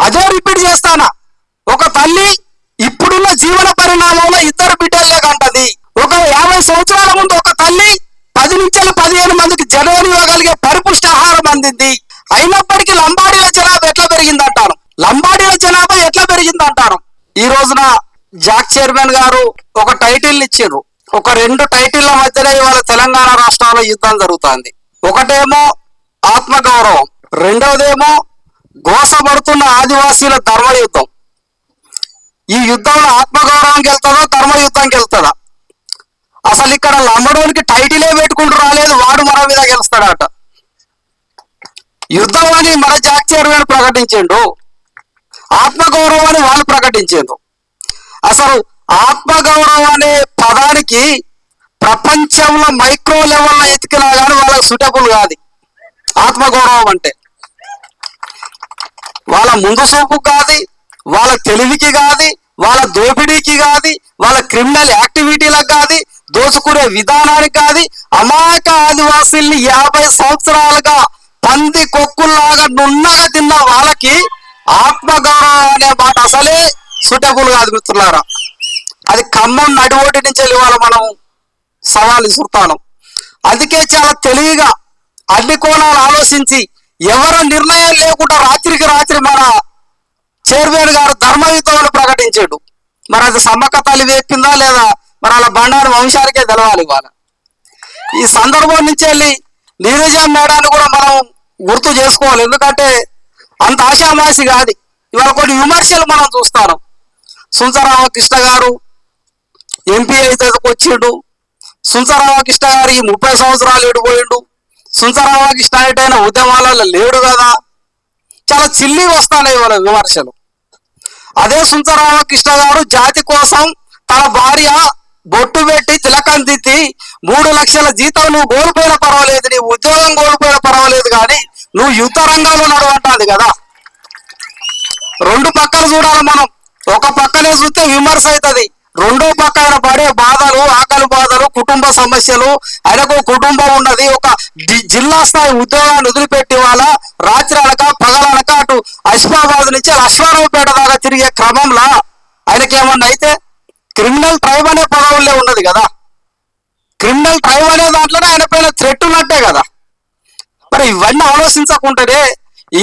అదే రిపీట్ చేస్తానా. ఒక తల్లి ఇప్పుడున్న జీవన పరిణామంలో ఇద్దరు బిడ్డలే కంటది. ఒక 50 సంవత్సరాల ముందు ఒక తల్లి 10 నుంచి 15 మందికి జననివ్వగలిగే పరిపుష్టి ఆహారం అందింది. అయినప్పటికీ లంబాడీల జనాభా ఎట్లా పెరిగిందంటారు, లంబాడీల జనాభా ఎట్లా పెరిగిందంటారు. ఈ రోజున జాక్ చైర్మన్ గారు ఒక టైటిల్ ఇచ్చారు. ఒక 2 టైటిళ్ల మధ్యనే ఇవాళ తెలంగాణ రాష్ట్రంలో యుద్ధం జరుగుతుంది. ఒకటేమో ఆత్మగౌరవం, రెండవదేమో గోసపడుతున్న ఆదివాసీల ధర్మ యుద్ధం. ఈ యుద్ధంలో ఆత్మగౌరవం గెలుతుందో ధర్మ యుద్ధం గెలుతుందా? అసలు ఇక్కడ లంబడోనికి టైటిలే పెట్టుకుంటూ రాలేదు, వాడు మన మీద గెలుస్తాడట. యుద్ధం అని మన జాక్ చైర్మన్ ప్రకటించిండు, ఆత్మగౌరవం అని వాళ్ళు ప్రకటించిండ్రు. అసలు ఆత్మగౌరవం అనే పదానికి ప్రపంచంలో మైక్రో లెవెల్లో ఎతికినా కానీ వాళ్ళకి సూటబుల్ కాదు. ఆత్మగౌరవం అంటే వాళ్ళ ముందు చూపు కాదు, వాళ్ళ తెలివికి కాదు, వాళ్ళ దోపిడీకి కాదు, వాళ్ళ క్రిమినల్ యాక్టివిటీలకు కాదు, దోచుకునే విధానానికి కాదు. అమాయక ఆదివాసీల్ని 50 సంవత్సరాలుగా పంది కొక్కుల్లాగా నున్నగా తిన్న వాళ్ళకి ఆత్మగౌరవం అనే మాట అసలే సూటబుల్ కాదు మిత్రులారా. అది ఖమ్మం నడివోటి నుంచి వెళ్ళి వాళ్ళ మనం సవాలు ఇసురుతాను. అందుకే చాలా తెలివిగా అన్ని కోణాలు ఆలోచించి ఎవరి నిర్ణయం లేకుండా రాత్రికి రాత్రి మన చైర్మన్ గారు ధర్మయుద్ధం ప్రకటించాడు. మరి అది సమ్మక్క తల్లి వేపిందా లేదా మరి అలా బండారు వంశానికే తెలవాలి. ఇవాళ ఈ సందర్భం నుంచి వెళ్ళి నీరజ మేడాన్ని కూడా మనం గుర్తు చేసుకోవాలి. ఎందుకంటే అంత ఆషామాషి కాదు. ఇవాళ కొన్ని విమర్శలు మనం చూస్తాను. సుందరరామకృష్ణ గారు ఎంపీ అయితే వచ్చిండు, సుందరరామకృష్ణ గారి 30 సంవత్సరాలు ఏడిపోయిండు, సుందరరామకృష్ణ అయినా ఉద్యమాలలో లేడు కదా. చాలా చిల్లిగా వస్తాయి ఇవాళ విమర్శలు. అదే సుందరరామకృష్ణ గారు జాతి కోసం తన భార్య బొట్టు పెట్టి తిలకం దిద్ది 3 లక్షల జీతం నువ్వు కోల్పోయినా పర్వాలేదు, నీ ఉద్యోగం కోల్పోయినా పర్వాలేదు, కానీ నువ్వు యుద్ధ రంగంలో నడవంటాది కదా. 2 పక్కలు చూడాలి మనం. ఒక పక్కనే చూస్తే విమర్శ అవుతుంది, రెండో పక్క ఆయన పడే బాధలు, ఆకలి బాధలు, కుటుంబ సమస్యలు, ఆయనకు కుటుంబం ఉన్నది, ఒక జిల్లా స్థాయి ఉద్యోగాన్ని వదిలిపెట్టి వాళ్ళ రాత్రి అనక పగలనక అటు అస్మాబాద్ నుంచి అశ్వారావుపేట దాకా తిరిగే క్రమంలో ఆయనకేమన్నా అయితే క్రిమినల్ ట్రైబ్ అనే పదవులే ఉన్నది కదా. క్రిమినల్ ట్రైబ్ అనే దాంట్లోనే ఆయన పైన థ్రెట్ ఉన్నట్టే కదా. మరి ఇవన్నీ ఆలోచించకుండానే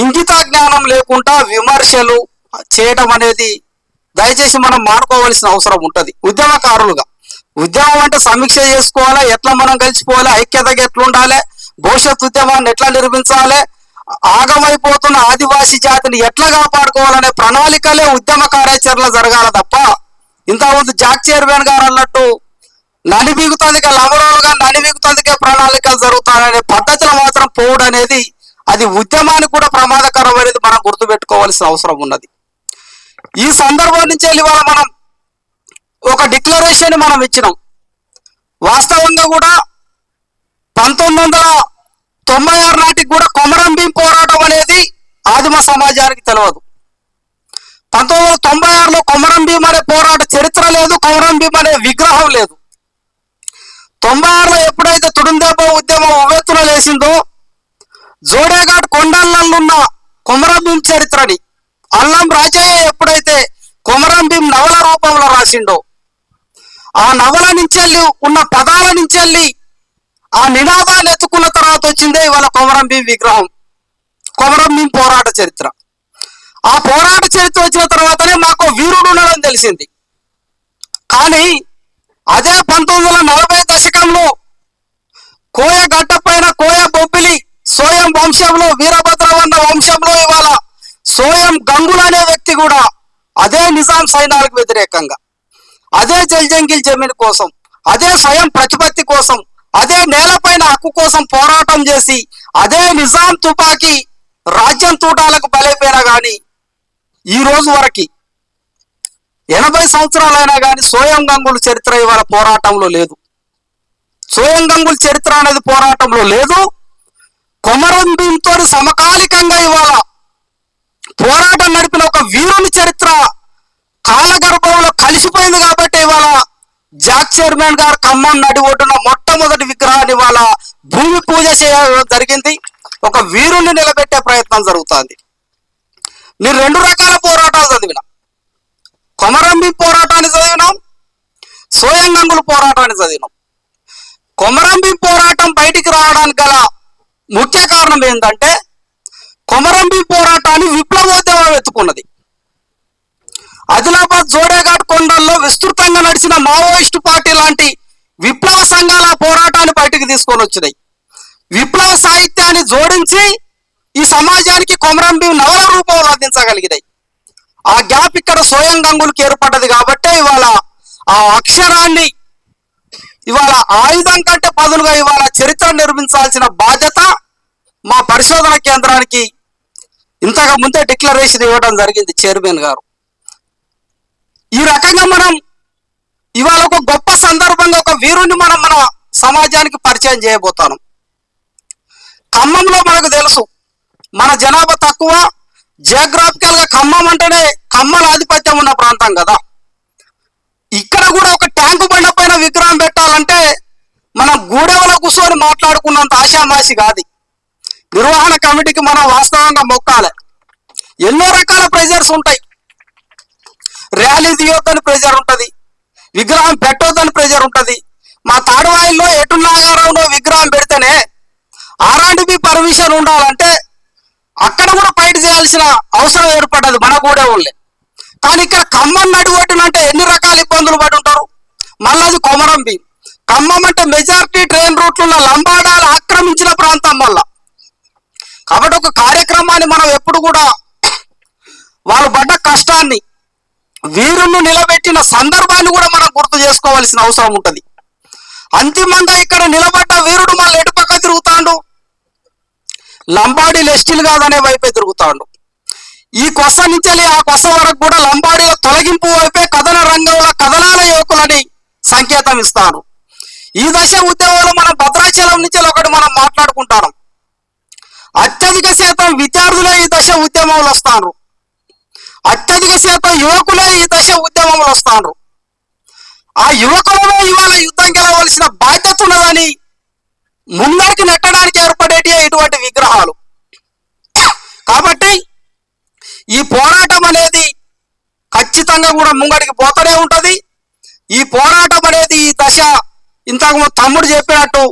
ఇంగిత జ్ఞానం లేకుండా విమర్శలు చేయడం అనేది దయచేసి మనం మానుకోవాల్సిన అవసరం ఉంటుంది. ఉద్యమకారులుగా ఉద్యమం అంటే సమీక్ష చేసుకోవాలా, ఎట్లా మనం కలిసిపోవాలి, ఐక్యతగా ఎట్లా ఉండాలి, భవిష్యత్ ఉద్యమాన్ని ఎట్లా నిర్మించాలి, ఆగమైపోతున్న ఆదివాసీ జాతిని ఎట్లా కాపాడుకోవాలనే ప్రణాళికలే ఉద్యమ కార్యాచరణ జరగాల తప్ప ఇంతకుముందు జాక్ చైర్మన్ గారు అన్నట్టు నడిబిగుతందుకే లవడోలుగా నడిబిగుతందుకే ప్రణాళికలు జరుగుతాయనే పద్ధతిలో మాత్రం పోవడం అనేది అది ఉద్యమానికి కూడా ప్రమాదకరం అనేది మనం గుర్తుపెట్టుకోవాల్సిన అవసరం ఉన్నది. ఈ సందర్భం నుంచి వెళ్ళి మనం ఒక డిక్లరేషన్ మనం ఇచ్చినాం. వాస్తవంగా కూడా 1996 నాటికి కూడా కొమరం భీం పోరాటం అనేది ఆదిమ సమాజానికి తెలియదు. 1996లో కొమరం భీం అనే పోరాట చరిత్ర లేదు, కొమరం భీం అనే విగ్రహం లేదు. 96లో ఎప్పుడైతే తుడుందెబ్బ ఉద్యమం ఉవ్వెత్తున లేసిందో జోడేఘాట్ కొండలనున్న కొమరం భీం చరిత్రని అల్లం రాజయ్య ఎప్పుడైతే కొమరం భీం నవల రూపంలో రాసిండో ఆ నవల నుంచి ఉన్న పదాల నుంచి ఆ నినాదాన్ని ఎత్తుకున్న తర్వాత వచ్చిందే ఇవాళ కొమరం భీం విగ్రహం, కొమరం భీం పోరాట చరిత్ర. ఆ పోరాట చరిత్ర వచ్చిన తర్వాతనే మాకు వీరుడు ఉండడం తెలిసింది. కానీ అదే 1940 దశకంలో కోయ గడ్డ పైన కోయ బొబ్బిలి సోయం వంశంలో వీరభద్రవన్న వంశంలో ఇవాళ సోయం గంగులు అనే వ్యక్తి కూడా అదే నిజాం సైన్యాలకు వ్యతిరేకంగా, అదే జల్జంగిల్ జమీన్ కోసం, అదే స్వయం ప్రతిపత్తి కోసం, అదే నేలపైన హక్కు కోసం పోరాటం చేసి అదే నిజాం తుపాకీ రాజ్యం తూటాలకు బలైపోయినా కానీ ఈ రోజు వరకు 80 సంవత్సరాలైనా కానీ సోయం గంగుల చరిత్ర ఇవాళ పోరాటంలో లేదు. సోయం గంగుల చరిత్ర అనేది పోరాటంలో లేదు. కొమరం భీంతో సమకాలికంగా ఇవాళ పోరాటం నడిపిన ఒక వీరుని చరిత్ర కాలగర్భంలో కలిసిపోయింది. కాబట్టి ఇవాళ జాక్ చైర్మన్ గారు ఖమ్మం నడి ఒడ్డున మొట్టమొదటి విగ్రహాన్ని ఇవాళ భూమి పూజ చేయడం జరిగింది. ఒక వీరుని నిలబెట్టే ప్రయత్నం జరుగుతుంది. మీరు 2 రకాల కొమరంభీం పోరాటాన్ని చదివినాం, సోయం గంగుల పోరాటాన్ని చదివినాం. కొమరంభీం పోరాటం బయటికి రావడానికి గల ముఖ్య కారణం ఏంటంటే కొమరంభీం పోరాటాన్ని విప్లవోద్యమం ఎత్తుకున్నది. ఆదిలాబాద్ జోడేఘాట్ కొండల్లో విస్తృతంగా నడిచిన మావోయిస్టు పార్టీ లాంటి విప్లవ సంఘాల పోరాటాన్ని బయటికి తీసుకొని వచ్చినాయి. విప్లవ సాహిత్యాన్ని జోడించి ఈ సమాజానికి కొమరంభీం నవల రూపంలో అందించగలిగినాయి. ఆ గ్యాప్ ఇక్కడ సోయం గంగులకు ఏర్పడ్డది కాబట్టి ఇవాళ ఆ అక్షరాన్ని ఇవాళ ఆయుధం కంటే బదులుగా ఇవాళ చరిత్ర నిర్మించాల్సిన బాధ్యత మా పరిశోధన కేంద్రానికి ఇంతకు ముందే డిక్లరేషన్ ఇవ్వడం జరిగింది చైర్మన్ గారు. ఈ రకంగా మనం ఇవాళ ఒక గొప్ప సందర్భంగా ఒక వీరుని మనం మన సమాజానికి పరిచయం చేయబోతాను. ఖమ్మంలో మనకు తెలుసు మన జనాభా తక్కువ, జియోగ్రాఫికల్ గా ఖమ్మం అంటేనే ఖమ్మల ఆధిపత్యం ఉన్న ప్రాంతం కదా. ఇక్కడ కూడా ఒక ట్యాంకు బండ పైన విగ్రహం పెట్టాలంటే మనం గూడెవలో కూర్చొని మాట్లాడుకున్నంత ఆశామాషి కాదు. నిర్వహణ కమిటీకి మనం వాస్తవంగా మొక్కాలి. ఎన్నో రకాల ప్రెజర్స్ ఉంటాయి. ర్యాలీ తీయొద్దని ప్రెజర్ ఉంటుంది, విగ్రహం పెట్టొద్దని ప్రెజర్ ఉంటుంది. మా తాడువాయిల్లో ఎటున్నాగారంలో విగ్రహం పెడితేనే R&B పర్మిషన్ ఉండాలంటే అక్కడ కూడా ఫైట్ చేయాల్సిన అవసరం ఏర్పడ్డది మన గూడెవాళ్ళే. కానీ ఇక్కడ ఖమ్మం నడివొడ్డునంటే ఎన్ని రకాల ఇబ్బందులు పడి ఉంటారు. మళ్ళీ అది కొమరంభీం. ఖమ్మం అంటే మెజారిటీ ట్రైన్ రూట్లలో లంబాడాలు ఆక్రమించిన ప్రాంతం వల్ల. కాబట్టి ఒక కార్యక్రమాన్ని మనం ఎప్పుడు కూడా వాళ్ళు పడ్డ కష్టాన్ని, వీరులను నిలబెట్టిన సందర్భాన్ని కూడా మనం గుర్తు చేసుకోవాల్సిన అవసరం ఉంటుంది. అంతిమంగా ఇక్కడ నిలబడ్డ వీరుడు మళ్ళీ ఎటు పక్క తిరుగుతాడు, లంబాడీలు ఎస్టీలు కాదనే వైపే తిరుగుతాడు. ఈ కొస నుంచి ఆ కొస వరకు కూడా లంబాడీల తొలగింపు వైపే కథన రంగంలో కథనాల యువకులని సంకేతం ఇస్తాను. ఈ దశ ఉద్యమంలో మనం భద్రాచలం నుంచి ఒకటి మనం మాట్లాడుకుంటాం. అత్యధిక శాతం విద్యార్థులే ఈ దశ ఉద్యమంలో వస్తారు, అత్యధిక శాతం యువకులే ఈ దశ ఉద్యమంలో వస్తారు. ఆ యువకులలో ఇవాళ యుద్ధం గెలవలసిన బాధ్యత ఉన్నదని ముందరికి నెట్టడానికి ఏర్పడేటి ఇటువంటి విగ్రహాలు. కాబట్టి ఈ పోరాటం అనేది ఖచ్చితంగా కూడా ముంగడికి పోతూనే ఉంటది. ఈ పోరాటం అనేది ఈ దశ ఇంతకు తమ్ముడు చెప్పినట్టు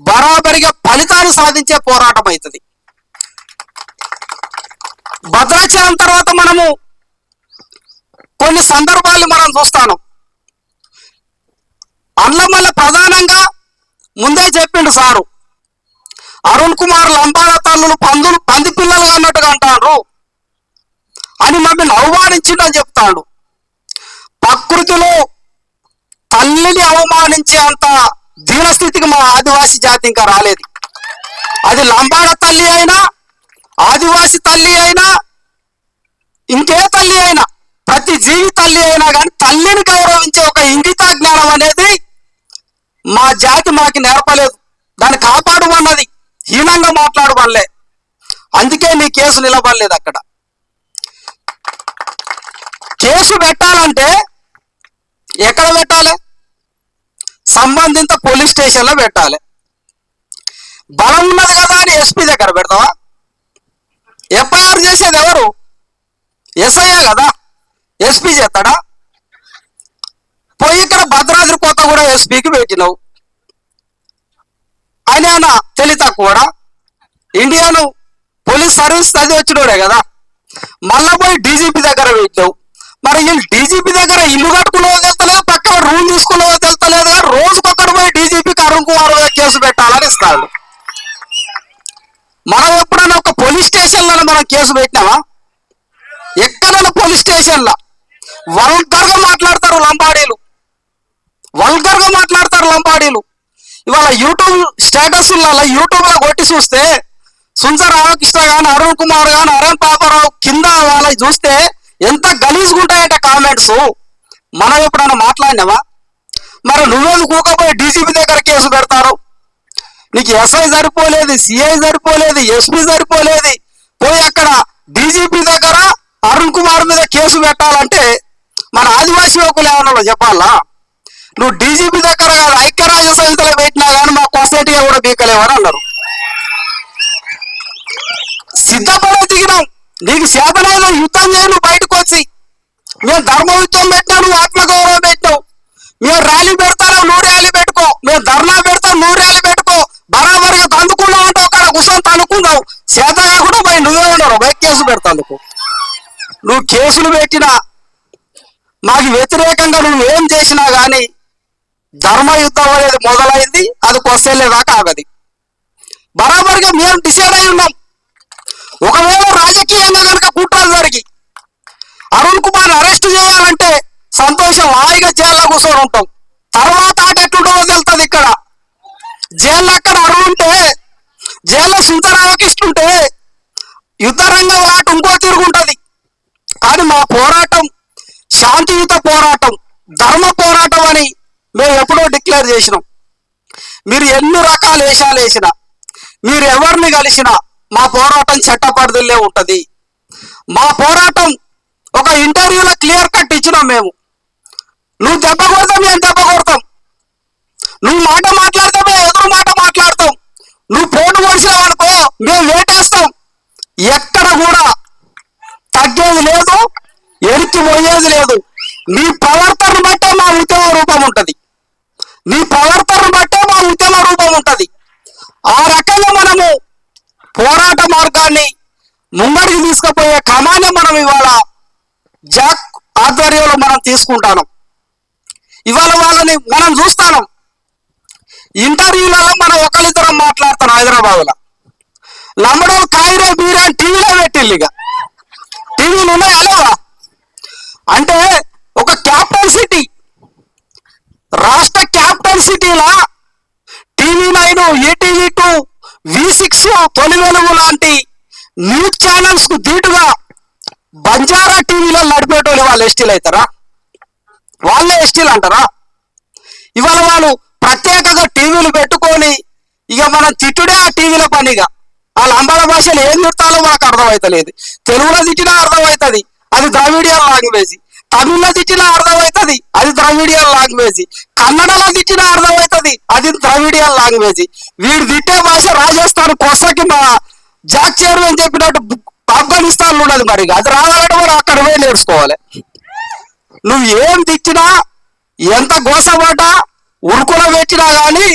బరాబరిగా ఫలితాలు సాధించే పోరాటం అవుతుంది. భద్రాచలం తర్వాత మనము కొన్ని సందర్భాలు మనం చూస్తాను. అందులో మళ్ళీ ప్రధానంగా ముందే చెప్పిండు సారు, అరుణ్ కుమార్ లంబాడ తల్లులు పంది పిల్లలు అన్నట్టుగా అంటారు అని మమ్మల్ని అవమానించిండని చెప్తాడు. ప్రకృతిలో తల్లిని అవమానించే అంత దీనస్థితికి మా ఆదివాసి జాతి ఇంకా రాలేదు. అది లంబాడ తల్లి అయినా, ఆదివాసి తల్లి అయినా, ఇంకే తల్లి అయినా, ప్రతి జీవి తల్లి అయినా కానీ తల్లిని గౌరవించే ఒక ఇంగిత జ్ఞానం అనేది మా జాతి మాకు నేర్పలేదు. దాన్ని కాపాడమన్నది హీనంగా మాట్లాడమనలే. అందుకే నీ కేసు నిలబడలేదు. అక్కడ కేసు పెట్టాలంటే ఎక్కడ పెట్టాలి? సంబంధిత పోలీస్ స్టేషన్లో పెట్టాలి. బలం ఉన్నది కదా అని ఎస్పీ దగ్గర పెడతావా? ఎఫ్ఐఆర్ చేసేది ఎవరు? ఎస్ఐఏ కదా. ఎస్పీ చేస్తాడా? పోయి ఇక్కడ భద్రాద్రి కొత్తగూడ ఎస్పీకి పెట్టినావు. ఆయన తెలి తక్కువడా? ఇండియన్ పోలీస్ సర్వీస్ అది వచ్చినోడే కదా. మళ్ళా పోయి డీజీపీ దగ్గర పెట్టావు. మరి వీళ్ళు డీజీపీ దగ్గర ఇల్లు కట్టుకునేవో తెలుస్తలేదు, పక్కన రూమ్ తీసుకునేవో తెలుస్తలేదు. రోజుకొక్కడు పోయి డీజీపీకి అరుణ్ కుమార్ కేసు పెట్టాలని ఇస్తాడు. మనం ఎప్పుడైనా ఒక పోలీస్ స్టేషన్లో మనం కేసు పెట్టినామా? ఎక్కడైనా పోలీస్ స్టేషన్లో వల్గర్గా మాట్లాడతారు లంబాడీలు, వల్గర్గా మాట్లాడతారు లంబాడీలు. ఇవాళ యూట్యూబ్ స్టేటస్లలో యూట్యూబ్లో కొట్టి చూస్తే సుందర రామకృష్ణ కానీ, అరుణ్ కుమార్ కానీ, అరుణ్ పాపారావు కింద వాళ్ళకి చూస్తే ఎంత గలీజ్గుంటాయంటే కామెంట్స్. మనం ఎప్పుడైనా మాట్లాడినావా? మరి నువ్వేది కూకపోయి డీజీపీ దగ్గర కేసు పెడతారు? నీకు ఎస్ఐ సరిపోలేదు, సిఐ సరిపోలేదు, ఎస్పీ సరిపోలేదు. పోయి అక్కడ డీజీపీ దగ్గర అరుణ్ కుమార్ మీద కేసు పెట్టాలంటే మన ఆదివాసీ యువకులు ఏమన్నా చెప్పాలా? నువ్వు డీజీపీ దగ్గర కాదు, ఐక్యరాజ్య సమితిలో పెట్టినా కానీ మా సొసైటీ కూడా బీకలేవని అన్నారు. సిద్ధపడే దిగినాం. నీకు చేతనైన యుద్ధం చేయి, నువ్వు బయటకు వచ్చి మేము ధర్మయుద్ధం పెట్టాను, ఆత్మగౌరవం పెట్టావు. మేము ర్యాలీ పెడతాను, నువ్వు ర్యాలీ పెట్టుకో. మేము ధర్నా పెడతాం, నువ్వు ర్యాలీ పెట్టుకో. బరాబర్గా తందుకున్నావు అంటే ఒక కూర్చొని తనుకున్నావు. సేతయ్య కూడా పోయి నువ్వే ఉన్నావు బైక్ కేసు పెడతాందుకు. నువ్వు కేసులు పెట్టినా మాకు వ్యతిరేకంగా నువ్వు ఏం చేసినా కానీ ధర్మయుద్ధం అనేది మొదలైంది, అది కొస్తేలేదాకా ఆగది. బరాబర్గా మేము డిసైడ్ అయి ఉన్నాం. ఒకవేళ రాజకీయంగా కనుక కుట్రలు జరిగి అరుణ్ కుమార్ అరెస్ట్ చేయాలంటే సంతోషం, హాయిగా జైల్లో కూర్చొని ఉంటాం. తర్వాత ఆట ఎట్లుంటుందో తెలుస్తుంది. ఇక్కడ జైల్లో అక్కడ అరుణ్ ఉంటే, జైల్లో సుందరరామకృష్ణ ఉంటే యుద్ధ రంగం ఆట ఇంకో తిరుగుంటది. కానీ మా పోరాటం శాంతియుత పోరాటం, ధర్మ పోరాటం అని మేము ఎప్పుడో డిక్లేర్ చేసినాం. మీరు ఎన్ని రకాల వేషాలు వేసినా, మీరు ఎవరిని కలిసినా మా పోరాటం చట్టపరిధిలో ఉంటది. మా పోరాటం ఒక ఇంటర్వ్యూలో క్లియర్ కట్ ఇచ్చినాం మేము. నువ్వు దెబ్బ కొడతాం, మేము దెబ్బ కొడతాం. నువ్వు మాట మాట్లాడితే మేము ఎదురు మాట మాట్లాడతాం. నువ్వు పోటు కొడిసినావు అనుకో మేము వేటేస్తాం. ఎక్కడ కూడా తగ్గేది లేదు, ఎడికి పోయేది లేదు. నీ ప్రవర్తన బట్టే మా ఉద్యమ రూపం ఉంటది. నీ ప్రవర్తన బట్టే మా ఉద్యమ రూపం ఉంటది. ఆ రకంగా మనము పోరాట మార్గాన్ని ముందరికి తీసుకుపోయే క్రమాన్ని మనం ఇవాళ జాక్ ఆధ్వర్యంలో మనం తీసుకుంటాను. ఇవాళ వాళ్ళని మనం చూస్తాను. ఇంటర్వ్యూలలో మనం ఒకరిద్దరం మాట్లాడతాం. హైదరాబాద్లో నమ్మడం కాయిరే బీరే టీవీలో పెట్టిల్లు. ఇక టీవీలు ఉన్నాయా లేవా అంటే ఒక క్యాపిటల్ సిటీ, రాష్ట్ర క్యాపిటల్ సిటీలా టీవీ9, ఈటీవీ2, V6, తొలి వెలుగు లాంటి న్యూస్ ఛానల్స్ కు ధీటుగా బంజారా టీవీలో నడిపేటోళ్ళు వాళ్ళు ఎస్టీలు అవుతారా? వాళ్ళే ఎస్టీలు అంటారా? ఇవాళ వాళ్ళు ప్రత్యేకంగా టీవీలు పెట్టుకొని ఇక మనం తిట్టుడే ఆ టీవీల పనిగా. వాళ్ళ అంబాల భాషలు ఏం తిట్టాలో మాకు అర్థమవుతలేదు. తెలుగులో తిట్టినా అర్థమవుతుంది, అది ద్రవిడియన్ లాంగ్వేజ్. తమిళ్లో తిట్టినా అర్థమవుతుంది, అది ద్రవిడియన్ లాంగ్వేజ్. కన్నడలో తిట్టినా అర్థమవుతుంది, అది ద్రవిడియన్ లాంగ్వేజ్. వీడు తిట్టే భాష రాజస్థాన్ కొసకి మా జాక్ చేరు అని చెప్పినట్టు ఆఫ్ఘనిస్తాన్ లో ఉన్నది. మరి అది రావాలంటే మనం అక్కడ పోయి నేర్చుకోవాలి. నువ్వు ఏం తిట్టినా, ఎంత గోసమాట ఉరుకులో పెట్టినా కానీ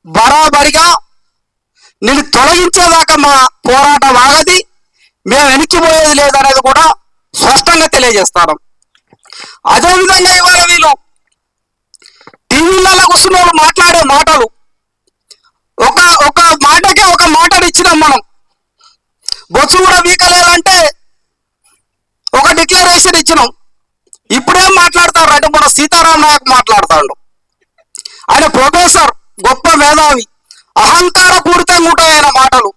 బరాబరిగా నేను తొలగించేదాకా మా పోరాటం ఆగది. మేము వెనక్కిపోయేది లేదనేది కూడా స్పష్టంగా తెలియజేస్తాను. అదేవిధంగా ఇవాళ వీళ్ళు టీవీలలో కూర్చున్న వాళ్ళు మాట్లాడే మాటలు, ఒక ఒక మాటకే ఒక మాటను ఇచ్చినాం మనం. బొచ్చు కూడా వీకలేదంటే ఒక డిక్లరేషన్ ఇచ్చినాం. ఇప్పుడేం మాట్లాడతారు అంటే మన సీతారాం నాయక్ మాట్లాడతాడు. ఆయన ప్రొఫెసర్, గొప్ప మేధావి, అహంకార పూరితంగా ఉంటాయి ఆయన మాటలు.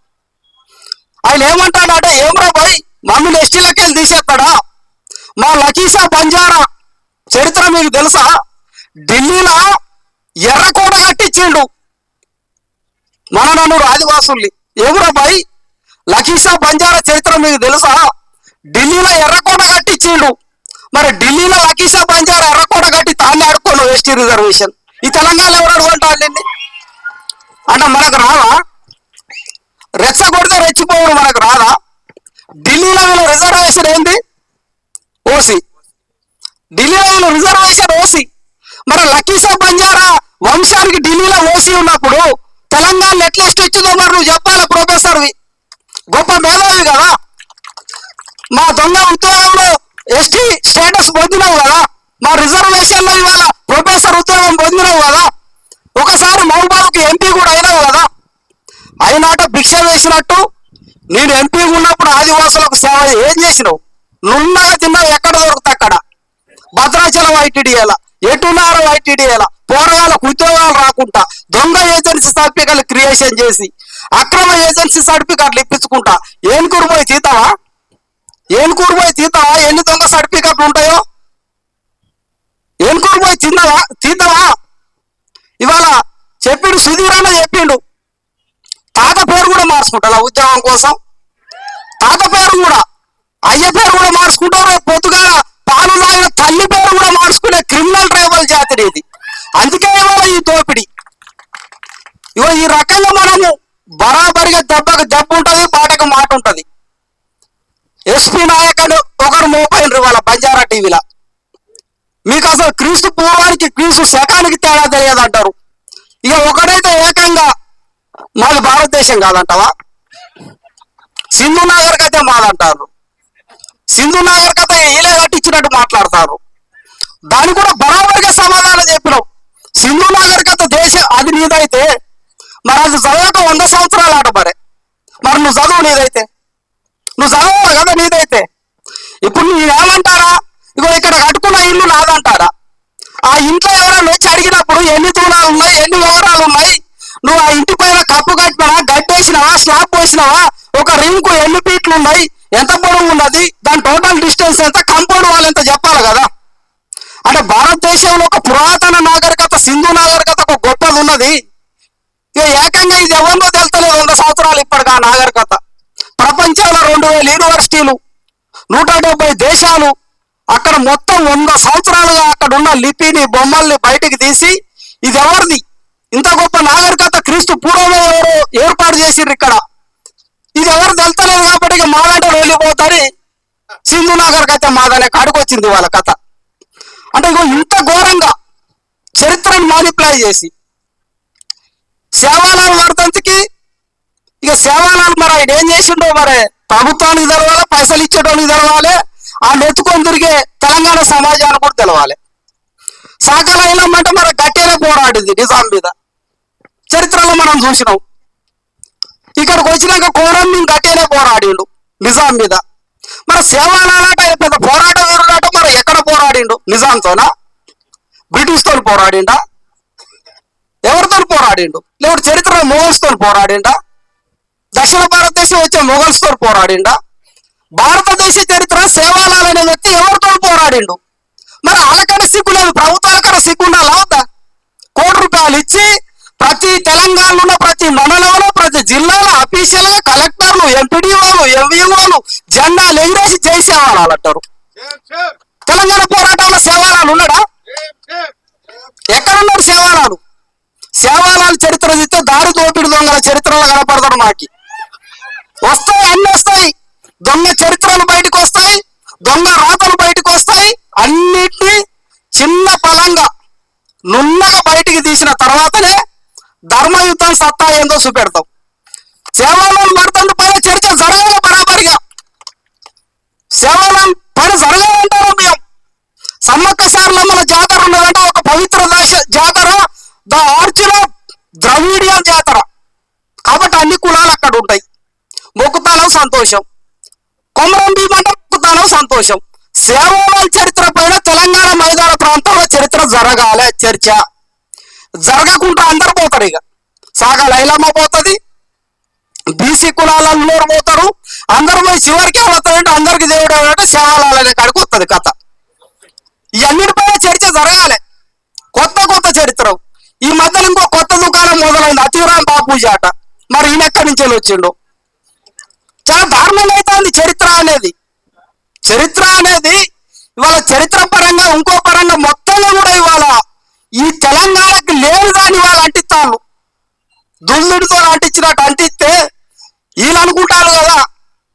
ఆయన ఏమంటాడంటే, ఏమ్రా బాయ్ మమ్మల్ని ఎస్టీలకెళ్ళి తీసేస్తాడా? మా లకీసా బంజారా చరిత్ర మీకు తెలుసా? ఢిల్లీలో ఎర్రకోట కట్టించిండు మన నన్నూరు ఆదివాసుల్ని. ఏమ్రా బాయ్ లకీసా బంజారా చరిత్ర మీకు తెలుసా? ఢిల్లీలో ఎర్రకోట కట్టించిండు. మరి ఢిల్లీలో లకీసా బంజారా ఎర్రకోట కట్టి తాన్ని ఆడుకోను ఎస్టీ రిజర్వేషన్. ఈ తెలంగాణలో ఎవరు అడుగుంటాడండి అంటే మనకు రాదా? రెచ్చగొడితే రెచ్చిపోవడం మనకు రాదా? ఢిల్లీలో వీళ్ళ రిజర్వేషన్ ఏంది? ఓసీ. ఢిల్లీలో వీళ్ళ రిజర్వేషన్ ఓసీ. మరి లకీసా బంజారా వంశానికి ఢిల్లీలో ఓసీ ఉన్నప్పుడు తెలంగాణ ఎట్లా వచ్చిందో మరి నువ్వు చెప్పాలి. ప్రొఫెసర్వి, గొప్ప మేధావి కదా. మా దొంగ ఉద్యోగంలో ఎస్టీ స్టేటస్ పొందినావు కదా, మా రిజర్వేషన్ లో ఇవాళ ప్రొఫెసర్ ఉద్యోగం పొందినావు కదా, ఒకసారి మహబూబాబాద్కి ఎంపీ కూడా అయినావు కదా. అయినాట భిక్ష వేసినట్టు నేను ఎంపీ ఉన్నప్పుడు ఆదివాసులకు సేవ ఏం చేసినావు? నున్నగా తిన్నావు, ఎక్కడ దొరుకుతా అక్కడ. భద్రాచలం ఐటీడీఏలా, ఎటున్నారు ఐటీడీఏలా పోరాళ్ళకు ఉద్యోగాలు రాకుండా దొంగ ఏజెన్సీ సర్టిఫికెట్లు క్రియేషన్ చేసి అక్రమ ఏజెన్సీ సర్టిఫికెట్లు ఇప్పించుకుంటా ఏనుకూరు పోయి తీతావా? ఏనుకూరు పోయి తీతావా? ఎన్ని దొంగ సర్టిఫికెట్లు ఉంటాయో ఏనుకూరు పోయి తీతావా? ఇవాళ చెప్పిండు, సుధీర్ అన్న చెప్పిండు, తాత పేరు కూడా మార్చుకుంటా ఉద్యోగం కోసం. తాత పేరు కూడా, అయ్య పేరు కూడా మార్చుకుంటారు. పొద్దుగా పాలు తాగిన తల్లి పేరు కూడా మార్చుకునే క్రిమినల్ ట్రైబల్ జాతి ఇది. అందుకే ఇవాళ ఈ దోపిడి. ఇవాళ ఈ రకంగా మనము బరాబరిగా దెబ్బకు దెబ్బ ఉంటుంది, పాటకు మాట ఉంటుంది. ఎస్పీ నాయకుడు ఒకరు మోపోయినరు వాళ్ళ బంజారా చెప్తారా టీవీలో. మీకు అసలు క్రీస్తు పూర్వానికి క్రీస్తు శకానికి తేడా తెలియదంటారు. ఇక ఒకడైతే ఏకంగా మాది భారతదేశం కాదంటావా, సింధు నాగరికత మాదంటారు. సింధు నాగరికత ఈలే కట్టించినట్టు మాట్లాడతారు. దానికి కూడా బరాబరిగా సమాధానం చెప్పినావు. సింధు నాగరికత దేశం అది నీదైతే మరి అది చదవక 100 సంవత్సరాలు ఆట. మరి నువ్వు చదువు నీదైతే, నువ్వు చదవవు కదా నీదైతే. ఇప్పుడు నేనేమంటారా, ఇగో ఇక్కడ కట్టుకున్న ఇల్లు నాదంటారా. ఆ ఇంట్లో ఎవరైనా వచ్చి అడిగినప్పుడు ఎన్ని దూరాలు ఉన్నాయి, ఎన్ని వివరాలు ఉన్నాయి, నువ్వు ఆ ఇంటి పైన కప్పు కట్టినావా, గడ్డేసినావా, స్లాబ్ పోసినావా, ఒక రింగ్కు ఎన్ని ఫీట్లు ఉన్నాయి, ఎంత పొడవు ఉన్నది, దాని టోటల్ డిస్టెన్స్ ఎంత, కంపౌండ్ వాళ్ళు ఎంత చెప్పాలి కదా. అంటే భారతదేశంలో ఒక పురాతన నాగరికత సింధు నాగరికత ఒక గొప్పది ఉన్నది. ఇక ఏకంగా ఇది ఎవరినో తెలుతలేదు 100 సంవత్సరాలు ఇప్పటికి ఆ నాగరికత. ప్రపంచంలో 2000 యూనివర్సిటీలు, 170 దేశాలు, అక్కడ మొత్తం 100 సంవత్సరాలుగా అక్కడ ఉన్న లిపిని బొమ్మల్ని బయటికి తీసి ఇది ఎవరిది, ఇంత గొప్ప నాగరికత క్రీస్తు పూర్వమే ఎవరు ఏర్పాటు చేసిర్రు ఇక్కడ, ఇది ఎవరు తెలుతలేదు కాబట్టి మా వెంట వెళ్ళిపోతారు. సింధు నాగరికత మాదనే కాడికి వచ్చింది వాళ్ళ కథ. అంటే ఇగో ఇంత ఘోరంగా చరిత్రను మానిప్లై చేసి సేవాలాల్ వర్ధంతికి, ఇక సేవాలాల్ మరి ఆయన ఏం చేసిండో మరి ప్రభుత్వానికి తెలవాలి, పైసలు ఇచ్చేటోళ్ళకి తెలవాలి, ఆ నెత్తుకొని తిరిగే తెలంగాణ సమాజానికి కూడా తెలవాలి. సాకలైలం అంటే మరి గట్టిగానే పోరాడింది నిజాం మీద, చరిత్రలో మనం చూసినాం. ఇక్కడికి వచ్చినాక కోరంబీం గట్టిగానే పోరాడిండు నిజాం మీద. మరి సేవాలాల్ అంటే పెద్ద పోరాట వీరుడాట, మరి ఎక్కడ పోరాడిండు, నిజాంతోనా, బ్రిటిష్తో పోరాడిండా, ఎవరితో పోరాడిండు, లేకపోతే చరిత్రలో మొఘల్స్తో పోరాడిండా, దక్షిణ భారతదేశం వచ్చే మొఘల్స్తో పోరాడిండా, భారతదేశ చరిత్ర సేవాలాల్ అనే వ్యక్తి ఎవరితో పోరాడిండు. మరి వాళ్ళకన్నా సిగ్గు లేదు, ప్రభుత్వాలకన్నా సిగ్గు ఉండాలా వద్దా. ₹1 ఇచ్చి ప్రతి తెలంగాణలో ఉన్న ప్రతి మండలంలో ప్రతి జిల్లాలో ఆఫీసర్లు, కలెక్టర్లు, ఎంపీడీఓలు, ఎంవీఓలు జెండాలు ఎగిరేసి జై సేవాలాల్ అంటారు. తెలంగాణ పోరాటంలో సేవాలాల్ ఉన్నాడా, ఎక్కడున్నాడు సేవాలాల్. సేవాలాల్ చరిత్ర చూస్తే దారి దోపిడి దొంగల చరిత్రలో కనపడతాడు. మాకి వస్తాయి, అన్ని వస్తాయి, దొంగ చరిత్రలు బయటకు వస్తాయి, దొంగ రాతలు బయటకు వస్తాయి. అన్నిటినీ చిన్న పలంగా నున్నగా బయటికి తీసిన తర్వాతనే ధర్మయుద్ధం సత్తా ఏందో చూపెడతాం. సేవాలాల్ వర్ధంతి పైన చర్చ జరగాలి బరాబరిగా. సేవాలాల్ పైన జరగాలంటారు మేము. సమ్మక్క సారలమ్మల జాతర ఉన్నదంటే ఒక పవిత్ర జాతర, ద ఆర్చిన్ ఆఫ్ ద్రవిడియన్ జాతర కాబట్టి అన్ని కులాలు అక్కడ ఉంటాయి. మొక్కుతానం సంతోషం, కొమరం భీం అంటే మొక్కుతానం సంతోషం. సేవాలాల్ చరిత్ర పైన తెలంగాణ మైదాన ప్రాంతంలో చరిత్ర జరగాలి. చర్చ జరగకుండా అందరు పోతారు. ఇక సాగా లైలమ్మ పోతుంది, బీసీ కులాలలో పోతారు, అందరూ పోయి చివరికి ఏమవుతారంటే అందరికి దేవుడు ఏమంటే సేవాలాల్ అనే కాడికి వస్తుంది కథ. ఇవన్నిటిపైన చర్చ జరగాలి. కొత్త చరిత్ర. ఈ మధ్యలో ఇంకో కొత్త దుకాణం మొదలైంది, అతిరామ్ బాపూజీ ఆట. మరి ఈయన ఎక్కడి నుంచి వచ్చిండు. చాలా దారుణంగా అవుతుంది చరిత్ర అనేది. చరిత్ర అనేది ఇవాళ చరిత్ర పరంగా ఇంకో పరంగా మొత్తంగా కూడా ఇవాళ ఈ తెలంగాణకి లేని దాన్ని వాళ్ళు అంటిస్తాను. దుల్లుడితో అంటించినట్టు అంటిస్తే వీళ్ళు అనుకుంటారు కదా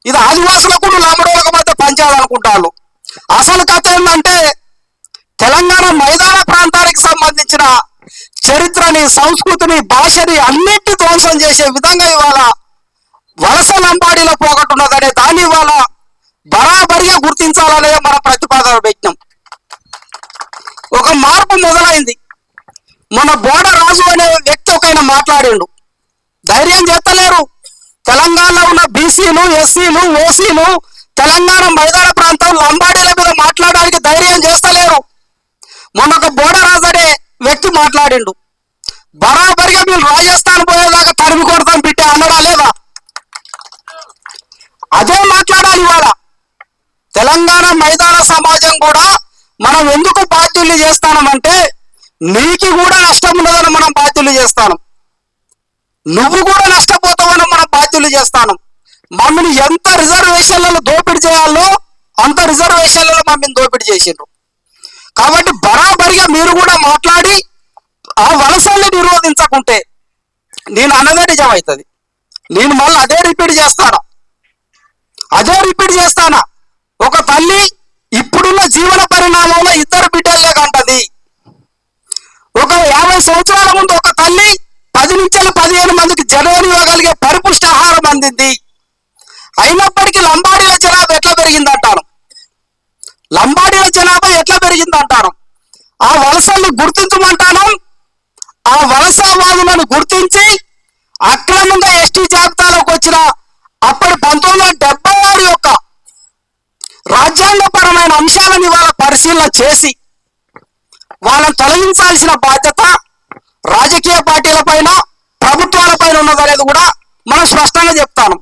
ఇది ఆదివాసులకు లంబడోళ్ళకు మధ్య పంచాలు అనుకుంటారు. అసలు కథ ఏంటంటే తెలంగాణ మైదాన ప్రాంతానికి సంబంధించిన చరిత్రని, సంస్కృతిని, భాషని అన్నింటి ధ్వంసం చేసే విధంగా ఇవాళ వలస లంబాడీలో పోగొట్టున్నదనే దాన్ని ఇవాళ బరాబరిగా గుర్తించాలనే మన ప్రతిపాదన పెట్టినాం. ఒక మార్పు మొదలైంది. మన బోడరాజు అనే వ్యక్తి ఒకైనా మాట్లాడిండు. ధైర్యం చేస్తలేరు తెలంగాణలో ఉన్న బీసీలు, ఎస్సీలు, ఓసీలు తెలంగాణ మైదాన ప్రాంతం లంబాడీల మీద మాట్లాడడానికి ధైర్యం చేస్తలేరు. మొన్న ఒక బోడరాజు అనే వ్యక్తి మాట్లాడిండు. బరాబరిగా మీరు రాజస్థాన్ పోయేదాకా తరిమి కొడతాం బిడ్డ అన్నడా లేదా? అదే మాట్లాడాలి ఇవాళ. తెలంగాణ మైదాన సమాజం కూడా మనం ఎందుకు బాధ్యులు చేస్తామంటే నీకు కూడా నష్టం ఉన్నదని మనం బాధ్యులు చేస్తాను, నువ్వు కూడా నష్టపోతావని మనం బాధ్యులు చేస్తాను. మమ్మల్ని ఎంత రిజర్వేషన్లలో దోపిడీ చేయాలో అంత రిజర్వేషన్లలో మమ్మల్ని దోపిడీ చేసిండ్రు. కాబట్టి బరాబరిగా మీరు కూడా మాట్లాడి ఆ వలసల్ని నిరోధించకుంటే నేను అన్నదే నిజం అవుతుంది. నేను మళ్ళీ అదే రిపీట్ చేస్తానా. ఒక తల్లి ఇప్పుడున్న ఇప్పుడున్న జీవన పరిణామంలో ఇద్దరు బిడ్డలే కంటది. ఒక 50 సంవత్సరాల ముందు ఒక తల్లి 10 నుంచి 15 మందికి జననివ్వగలిగే పరిపుష్టి ఆహారం అందింది. అయినప్పటికీ లంబాడీల జనాభా ఎట్లా పెరిగిందంటారు? లంబాడీల జనాభా ఎట్లా పెరిగిందంటారు? ఆ వలసల్ని గుర్తించమంటాను. ఆ వలసవాదులను గుర్తించి అక్రమంగా ఎస్టీ జాబితాలోకి వచ్చిన అప్పటి 1976 యొక్క రాజ్యాంగపరమైన అంశాలను వాళ్ళ పరిశీలన చేసి వాళ్ళని తొలగించాల్సిన బాధ్యత రాజకీయ పార్టీల పైన, ప్రభుత్వాల పైన ఉన్నదనేది కూడా మనం స్పష్టంగా చెప్తాను.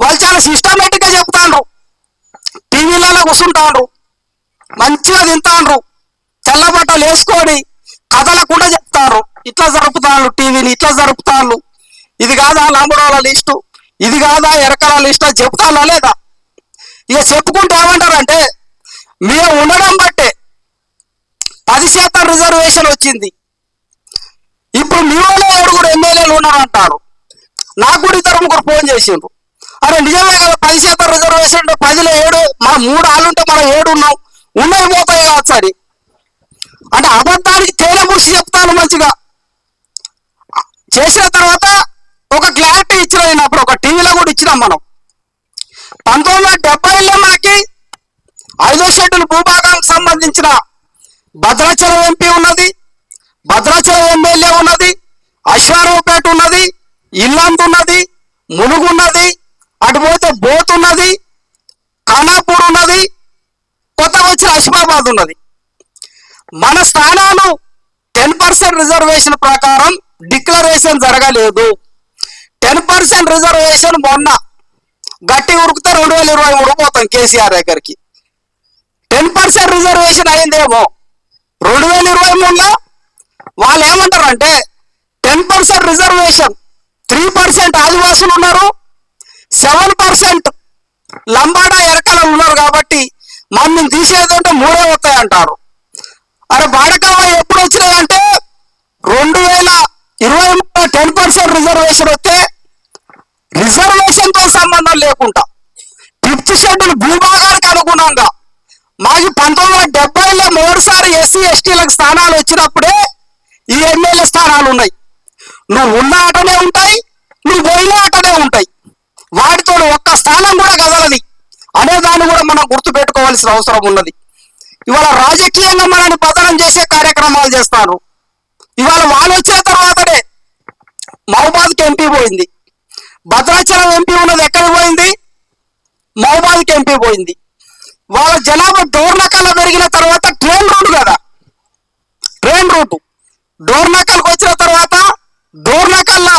వాళ్ళు చాలా సిస్టమేటిక్ గా చెప్తాండ్రు, టీవీలలో కూర్చుంటాండ్రు, మంచిగా తింటాండ్రు, తెల్ల బట్టలు వేసుకొని కదలకుండా చెప్తారు. ఇట్లా జరుపుతాను టీవీని, ఇట్లా జరుపుతాను, ఇది కాదా లంబడోళ్ళ లిస్టు, ఇది కాదా ఎరకల లిస్టు చెప్తానా లేదా? ఇక చెప్పుకుంటే ఏమంటారంటే మేము ఉండడం బట్టే 10% రిజర్వేషన్ వచ్చింది, ఇప్పుడు మీలోనే 7 ఎమ్మెల్యేలు ఉన్నారంటారు. నాకు కూడా 2 ఫోన్ చేసిండ్రు, అరే నిజమే కదా 10% రిజర్వేషన్ ఉంటే 10లో 7, మన 3 ఆలుంటే మనం 7 ఉన్నాం, ఉన్నాయి పోతాయి కావచ్చు అని. అంటే అబద్ధానికి తేనె పూసి చెప్తాను. మంచిగా చేసిన తర్వాత ఒక క్లారిటీ ఇచ్చిన, అప్పుడు ఒక టీవీలో కూడా ఇచ్చినాం మనం. 1970లో మనకి 5వ షెడ్యూల్ భూభాగానికి సంబంధించిన భద్రాచలం ఎంపీ ఉన్నది, భద్రాచలం ఎమ్మెల్యే ఉన్నది, అశ్వారావుపేట ఉన్నది, ఇల్లందు ఉన్నది, మునుగు ఉన్నది, అటుపోతే బోత్ ఉన్నది, ఖానాపూర్ ఉన్నది, కొత్తగా వచ్చిన అసిఫాబాద్ ఉన్నది. మన స్థానాలు 10% రిజర్వేషన్ ప్రకారం డిక్లరేషన్ జరగలేదు. 10% రిజర్వేషన్ మొన్న గట్టి ఉరికితే 2023 పోతాం కేసీఆర్ దగ్గరికి. 10% రిజర్వేషన్ అయిందేమో 2023లో. వాళ్ళు ఏమంటారంటే 10% రిజర్వేషన్, 3% ఆదివాసులు ఉన్నారు, 7% లంబాడా ఎరకలు ఉన్నారు, కాబట్టి మనం తీసేదంటే 3 వస్తాయి అంటారు. అరే బాడకమ్మ ఎప్పుడు వచ్చినాయంటే 2023 10% రిజర్వేషన్ వస్తే రిజర్వేషన్ తో సంబంధం లేకుండా 5th షెడ్యూల్ భూభాగానికి అనుగుణంగా మాకు 1970లో 3సారి ఎస్సీ ఎస్టీలకు స్థానాలు వచ్చినప్పుడే ఈ ఎమ్మెల్యే స్థానాలు ఉన్నాయి. నువ్వు ఉన్న ఆటనే ఉంటాయి, నువ్వు పోయిన ఆటనే ఉంటాయి, వాటితో ఒక్క స్థానం కూడా కదలది అనే దాన్ని కూడా మనం గుర్తుపెట్టుకోవాల్సిన అవసరం ఉన్నది. ఇవాళ రాజకీయంగా మనల్ని బదనం చేసే కార్యక్రమాలు చేస్తారు. ఇవాళ వాళ్ళు వచ్చిన తర్వాతనే మహబాద్కి ఎంపీ పోయింది, భద్రాచలం ఎంపీ ఉన్నది ఎక్కడికి పోయింది? మహబాద్కి ఎంపీ పోయింది. వాళ్ళ జనాభా డోర్నకల్లో పెరిగిన తర్వాత ట్రైన్ రూట్ కదా, ట్రైన్ రూట్ డోర్నకల్కి వచ్చిన తర్వాత డోర్నకల్ల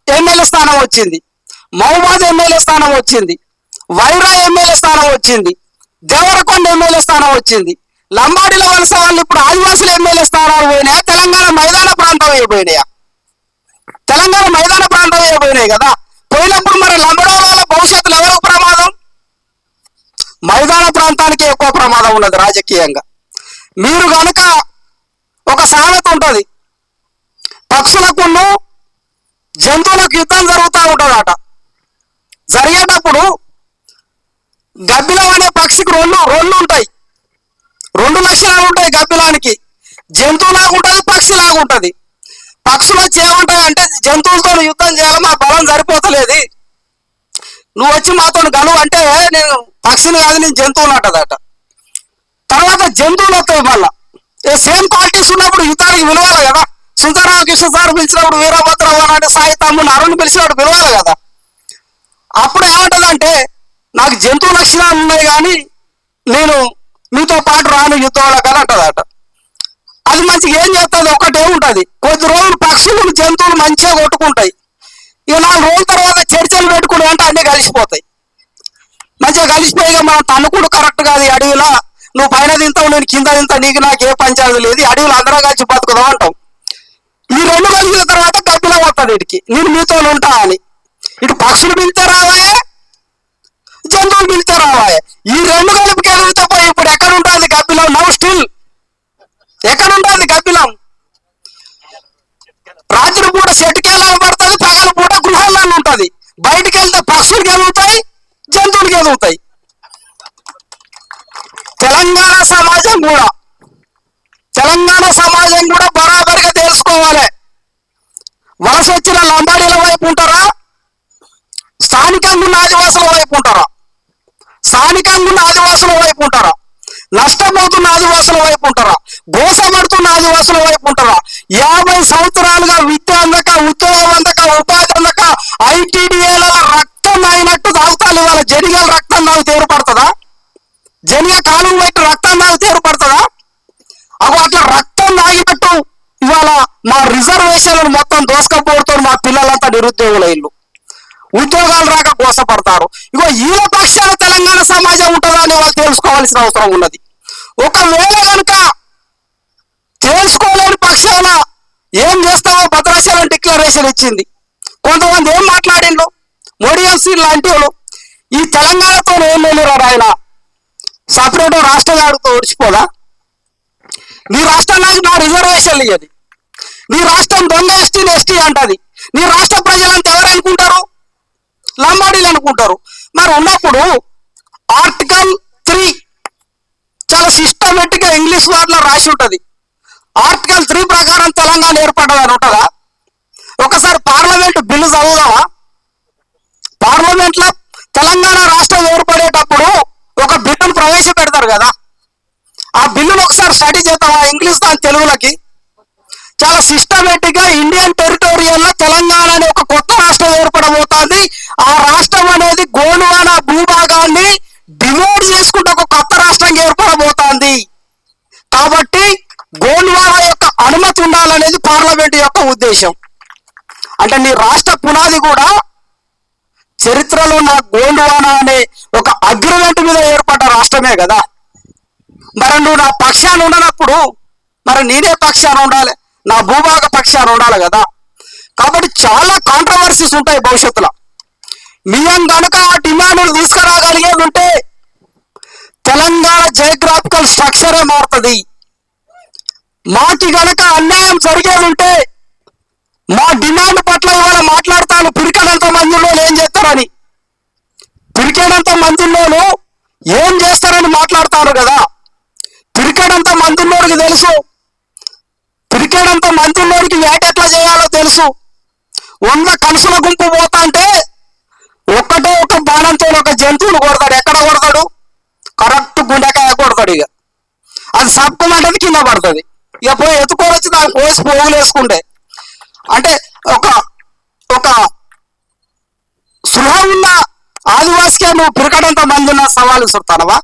ఎమ్మెల్యే స్థానం వచ్చింది, మహబాద్ ఎమ్మెల్యే స్థానం వచ్చింది, వైరా ఎమ్మెల్యే స్థానం వచ్చింది, దేవరకొండ ఎమ్మెల్యే స్థానం వచ్చింది. లంబాడీల వలస వాళ్ళు ఇప్పుడు ఆదివాసుల ఎమ్మెల్యే స్థానాలు పోయినాయా, తెలంగాణ మైదాన ప్రాంతం అయిపోయినాయా? తెలంగాణ మైదాన ప్రాంతం అయిపోయినాయి కదా. పోయినప్పుడు మరి లంబాడీల వాళ్ళ భవిష్యత్తులో ఎవరికి ప్రమాదం? మైదాన ప్రాంతానికి ఎక్కువ ప్రమాదం ఉన్నది రాజకీయంగా. మీరు కనుక ఒక సామెత ఉంటుంది, పక్షులకును జంతువులకు యుద్ధం జరుగుతూ ఉంటుందట. జరిగేటప్పుడు గబ్బిలం అనే పక్షికి రెండు ఉంటాయి, 2 లక్షణాలు ఉంటాయి గబ్బిలానికి. జంతువులాగా ఉంటుంది, పక్షిలాగా ఉంటుంది. పక్షులు వచ్చి ఏమంటాయంటే జంతువులతో యుద్ధం చేయాలి, మా బలం సరిపోతలేదు, నువ్వు వచ్చి మాతో గలువు అంటే నేను పక్షిని కాదు నేను జంతువులు అంటదట. తర్వాత జంతువులు వస్తాయి మళ్ళా. సేమ్ పార్టీస్ ఉన్నప్పుడు యుద్ధానికి విలువాలి కదా. సుందరరామకృష్ణ సార్ పిలిచినప్పుడు వీరభద్రరావు అంటే సాయి తమ్ముడు అరుణ్ పిలిచినప్పుడు విలువాలి కదా. అప్పుడు ఏమంటదంటే నాకు జంతువు లక్షణాలు ఉన్నాయి కానీ నేను మీతో పాటు రాను యుద్ధంలోకి అని అంటదట. అది మంచిగా ఏం చేస్తుంది, ఒకటే ఉంటుంది. కొద్ది రోజులు పక్షులు జంతువులు మంచిగా కొట్టుకుంటాయి. ఇక 4 రోజుల తర్వాత చర్చలు పెట్టుకుని అంటే అన్ని కలిసిపోతాయి. మంచిగా కలిసిపోయి మనం తన్నుకుడు కరెక్ట్ కాదు, ఈ అడవిలో నువ్వు పైన తింటావు నేను కింద తింటా, నీకు నాకు ఏ పంచాయతీ లేదు, అడవిలో అందరం కలిసి బతుకుదాం అంటాం. ఈ 2 కలిసిన తర్వాత గబ్బిలో వస్తుంది వీటికి, నేను మీతో ఉంటా అని. ఇటు పక్షులు పిలితే రావాయే, జంతువులు పిలితే రావాయే. ఈ 2 కలిపికి ఎదుగుతా పోయి ఇప్పుడు ఎక్కడ ఉంటుంది గబ్బిలం? నౌ స్టిల్ ఎక్కడ ఉంటుంది గబ్బిలం? రాత్రి పూట చెట్టుకెళ్ళని పడుతుంది, పగల పూట గృహాల్లో ఉంటుంది. బయటికి వెళ్తే పక్షులకి ఎదుగుతాయి, జంతువులకి ఎదుగుతాయి. తెలంగాణ కూడా తెలంగాణ సమాజం కూడా బరాబరిగా తెలుసుకోవాలి. వలస వచ్చిన లంబాడీల వైపు ఉంటారా, స్థానికంగా ఉన్న ఆదివాసుల వైపు ఉంటారా? స్థానికంగా ఉన్న ఆదివాసుల వైపు ఉంటారా? నష్టపోతున్న ఆదివాసుల వైపు ఉంటారా? గోసపడుతున్న ఆదివాసుల వైపు ఉంటారా? 50 సంవత్సరాలుగా విద్య అందక, ఉద్యోగం అందక, ఉపాధి అందక ఐటీడీఏల రక్తం అయినట్టు తాగుతాను. ఇవాళ జనిగల రక్తం నాకు తేరుపడుతుందా? జనిగ కాలం పెట్టి రక్తం నాకు తేరుపడుతుందా? అవి అట్లా రక్తం తాగినట్టు ఇవాళ మా రిజర్వేషన్లను మొత్తం దోసుకపోడుతూ మా పిల్లలంతా నిరుద్యోగుల ఇల్లు, ఉద్యోగాలు రాక కోసపడతారు. ఇగో ఈ పక్షాన తెలంగాణ సమాజం ఉంటుందా అని వాళ్ళు తెలుసుకోవాల్సిన అవసరం ఉన్నది. ఒకవేళ కనుక తెలుసుకోలేని పక్షాన ఏం చేస్తామో భద్రాచలం డిక్లరేషన్ ఇచ్చింది. కొంతమంది ఏం మాట్లాడిండ్రు, మోడీ లాంటి వాళ్ళు ఈ తెలంగాణతో ఏం లేనిరా ఆయన సపరేట్ రాష్ట్రం ఆడుతూ ఓడిచిపోదా? నీ రాష్ట్రం నాకు నా రిజర్వేషన్లు ఇయ్యది, నీ రాష్ట్రం దొంగ ఎస్టీని ఎస్టీ అంటది, నీ రాష్ట్ర ప్రజలంతా ఎవరు అనుకుంటారు? లంబాడీలు అనుకుంటారు. మరి ఉన్నప్పుడు ఆర్టికల్ 3 చాలా సిస్టమేటిక్ గా ఇంగ్లీష్ వర్డ్లో రాసి ఉంటది. ఆర్టికల్ 3 ప్రకారం తెలంగాణ ఏర్పడ్డదని ఉంటుందా? ఒకసారి పార్లమెంట్ బిల్లు చదువుదామా? పార్లమెంట్ లో తెలంగాణ రాష్ట్రం ఏర్పడేటప్పుడు ఒక బిల్లును ప్రవేశపెడతారు కదా, ఆ బిల్లును ఒకసారి స్టడీ చేద్దామా ఇంగ్లీష్ దాని తెలుగులకి? చాలా సిస్టమేటిక్ గా ఇండియన్ టెరిటోరియల్ లో తెలంగాణ అనే ఒక కొత్త రాష్ట్రం ఏర్పడబోతోంది. ఆ రాష్ట్రం అనేది గోండ్వానా భూభాగాన్ని డివైడ్ చేసుకుంటే ఒక కొత్త రాష్ట్రం ఏర్పడబోతోంది. కాబట్టి గోండ్వానా యొక్క అనుమతి ఉండాలనేది పార్లమెంట్ యొక్క ఉద్దేశం. అంటే నీ రాష్ట్ర పునాది కూడా చరిత్రలో నా గోండ్వానా అనే ఒక అగ్రిమెంట్ మీద ఏర్పడ్డ రాష్ట్రమే కదా. మరి నువ్వు నా పక్షాన ఉండనప్పుడు మరి నేనే పక్షాన ఉండాలి, నా భూభాగ పక్షాన ఉండాలి కదా. కాబట్టి చాలా కాంట్రవర్సీస్ ఉంటాయి భవిష్యత్తులో. మేము కనుక ఆ డిమాండ్లు తీసుకురాగలిగేది ఉంటే తెలంగాణ జియోగ్రాఫికల్ స్ట్రక్చరే మారుతుంది. మాకి గనక అన్యాయం జరిగేది ఉంటే మా డిమాండ్ పట్ల ఇవాళ మాట్లాడతాను. పిరికేనంత మందిలో ఏం చేస్తారని, పిరికేనంత మందిలోను ఏం చేస్తారని మాట్లాడతారు కదా. పిరికేడంత మందిలోనికి తెలుసు, పిరికేడంత మందిలోనికి వేట ఎట్లా చేయాలో తెలుసు. 100 కనుసుల గుంపు పోతా అంటే ఒక్కటే ఒక బాణంతో ఒక జంతువును కొడతాడు. ఎక్కడ కొడతాడు? కరెక్ట్ గుండెకాయ కొడతాడు. ఇక అది సప్పుమంటది, కింద పడుతుంది. ఇక పోయి ఎత్తుకొని వచ్చి దాన్ని కోసి పోగులు వేసుకుంటే అంటే ఒక ఒక సృహ ఉన్న ఆదివాసికే నువ్వు పిరకడంత మంది ఉన్న సవాలు ఇస్తానవా?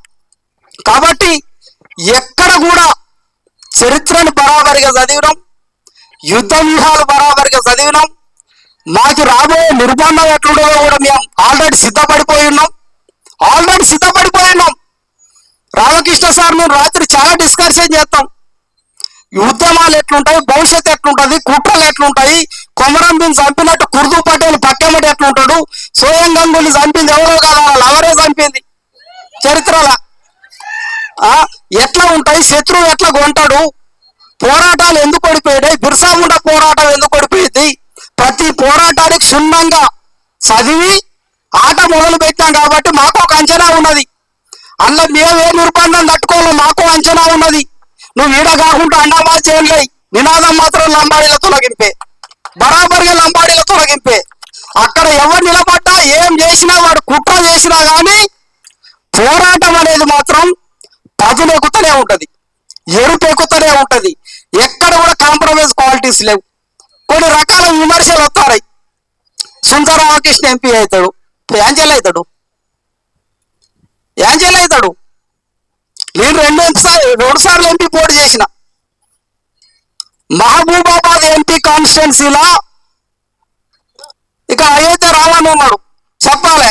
కాబట్టి ఎక్కడ కూడా చరిత్రను బరాబరిగా చదివినాం, యుద్ధ వ్యూహాలు బరాబరిగా చదివినాం. మాకు రాబోయే నిర్బంధం ఎట్లుండో కూడా మేము ఆల్రెడీ సిద్ధపడిపోయి ఉన్నాం. రామకృష్ణ సార్ మేము రాత్రి చాలా డిస్కషన్ చేస్తాం. ఉద్యమాలు ఎట్లుంటాయి, భవిష్యత్తు ఎట్లుంటది, కుట్రలు ఎట్లుంటాయి, కొమరం భీం చంపినట్టు కుర్దు పటేల్ పక్కెమటి ఎట్లుంటాడు, సోయం గంగూలీ చంపింది ఎవరో కదా, వాళ్ళు ఎవరే చంపింది చరిత్రలా ఎట్లా ఉంటాయి, శత్రువు ఎట్లా కొంటాడు, పోరాటాలు ఎందుకు ఓడిపోయాయి, బిర్సా ముండా పోరాటం ఎందుకు ఓడిపోయింది, ప్రతి పోరాటానికి క్షుణ్ణంగా చదివి ఆట మొదలు పెట్టాం. కాబట్టి మాకు ఒక అంచనా ఉన్నది. అందులో మేము ఏ నిర్బంధం తట్టుకోవాలో మాకు అంచనా ఉన్నది. నువ్వు ఈడ కాకుండా అండామా చేయలే, నినాదం మాత్రం లంబాడీల తొలగింపే, బరాబరిగా లంబాడీల తొలగింపే. అక్కడ ఎవరు నిలబడ్డా ఏం చేసినా వాడు కుట్ర చేసినా కానీ పోరాటం అనేది మాత్రం పదునెక్కుతూనే ఉంటది, ఎరుపెక్కుతూనే ఉంటది. ఎక్కడ కూడా కాంప్రమైజ్ క్వాలిటీస్ లేవు. కొన్ని రకాల విమర్శలు వస్తాయి. సుందర రామకృష్ణ ఎంపీ అవుతాడు, యాంజల్ అవుతాడు. నేను 2 సార్లు ఎంపీ పోటీ చేసిన. మహబూబాబాద్ ఎంపీ కాన్స్టిట్యున్సీలో ఇక అయోధ్య రావాలని ఉన్నాడు చెప్పాలి.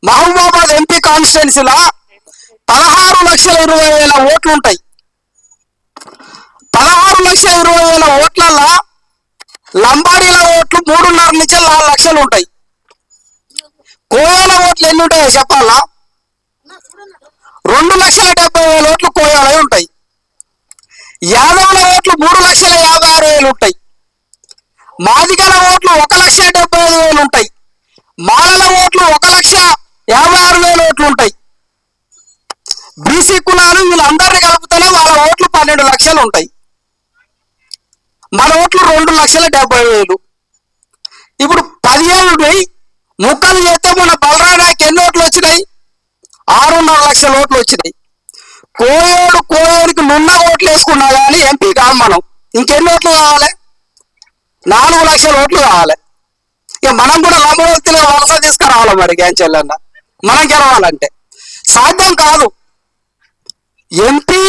మహబూబాబాద్ ఎంపీ కాన్స్టిట్యున్సీలో 16,20,000 ఓట్లు ఉంటాయి. 16,20,000 ఓట్లలో లంబాడీల ఓట్లు 3.5 నుంచి 4 లక్షలు ఉంటాయి. కోయాల ఓట్లు ఎన్ని ఉంటాయో చెప్పాలా? 2,70,000 ఓట్లు కోయాలే ఉంటాయి. యాదవుల ఓట్లు 3,56,000 ఉంటాయి. మాదిగల ఓట్లు 1,75,000 ఉంటాయి. మాలల ఓట్లు 1,56,000 ఓట్లు ఉంటాయి. బీసీ కులాలు వీళ్ళందరినీ కలుపుతారు ఉంటాయి. మన ఓట్లు 2,70,000. ఇప్పుడు 17 ముక్కలు చేస్తే మన బలరాయనకి ఎన్ని ఓట్లు వచ్చినాయి? 6.5 లక్షల ఓట్లు వచ్చినాయి. కోయోడికి నున్న ఓట్లు వేసుకున్నా కానీ ఎంపీ కాదు మనం. ఇంకెన్ని ఓట్లు కావాలి? 4 లక్షల ఓట్లు కావాలి. ఇక మనం కూడా లంబవతిలో వలస తీసుకురావాలి. మరి గ్యాంచెల్లన్న మనం గెలవాలంటే సాధ్యం కాదు. ఎంపీ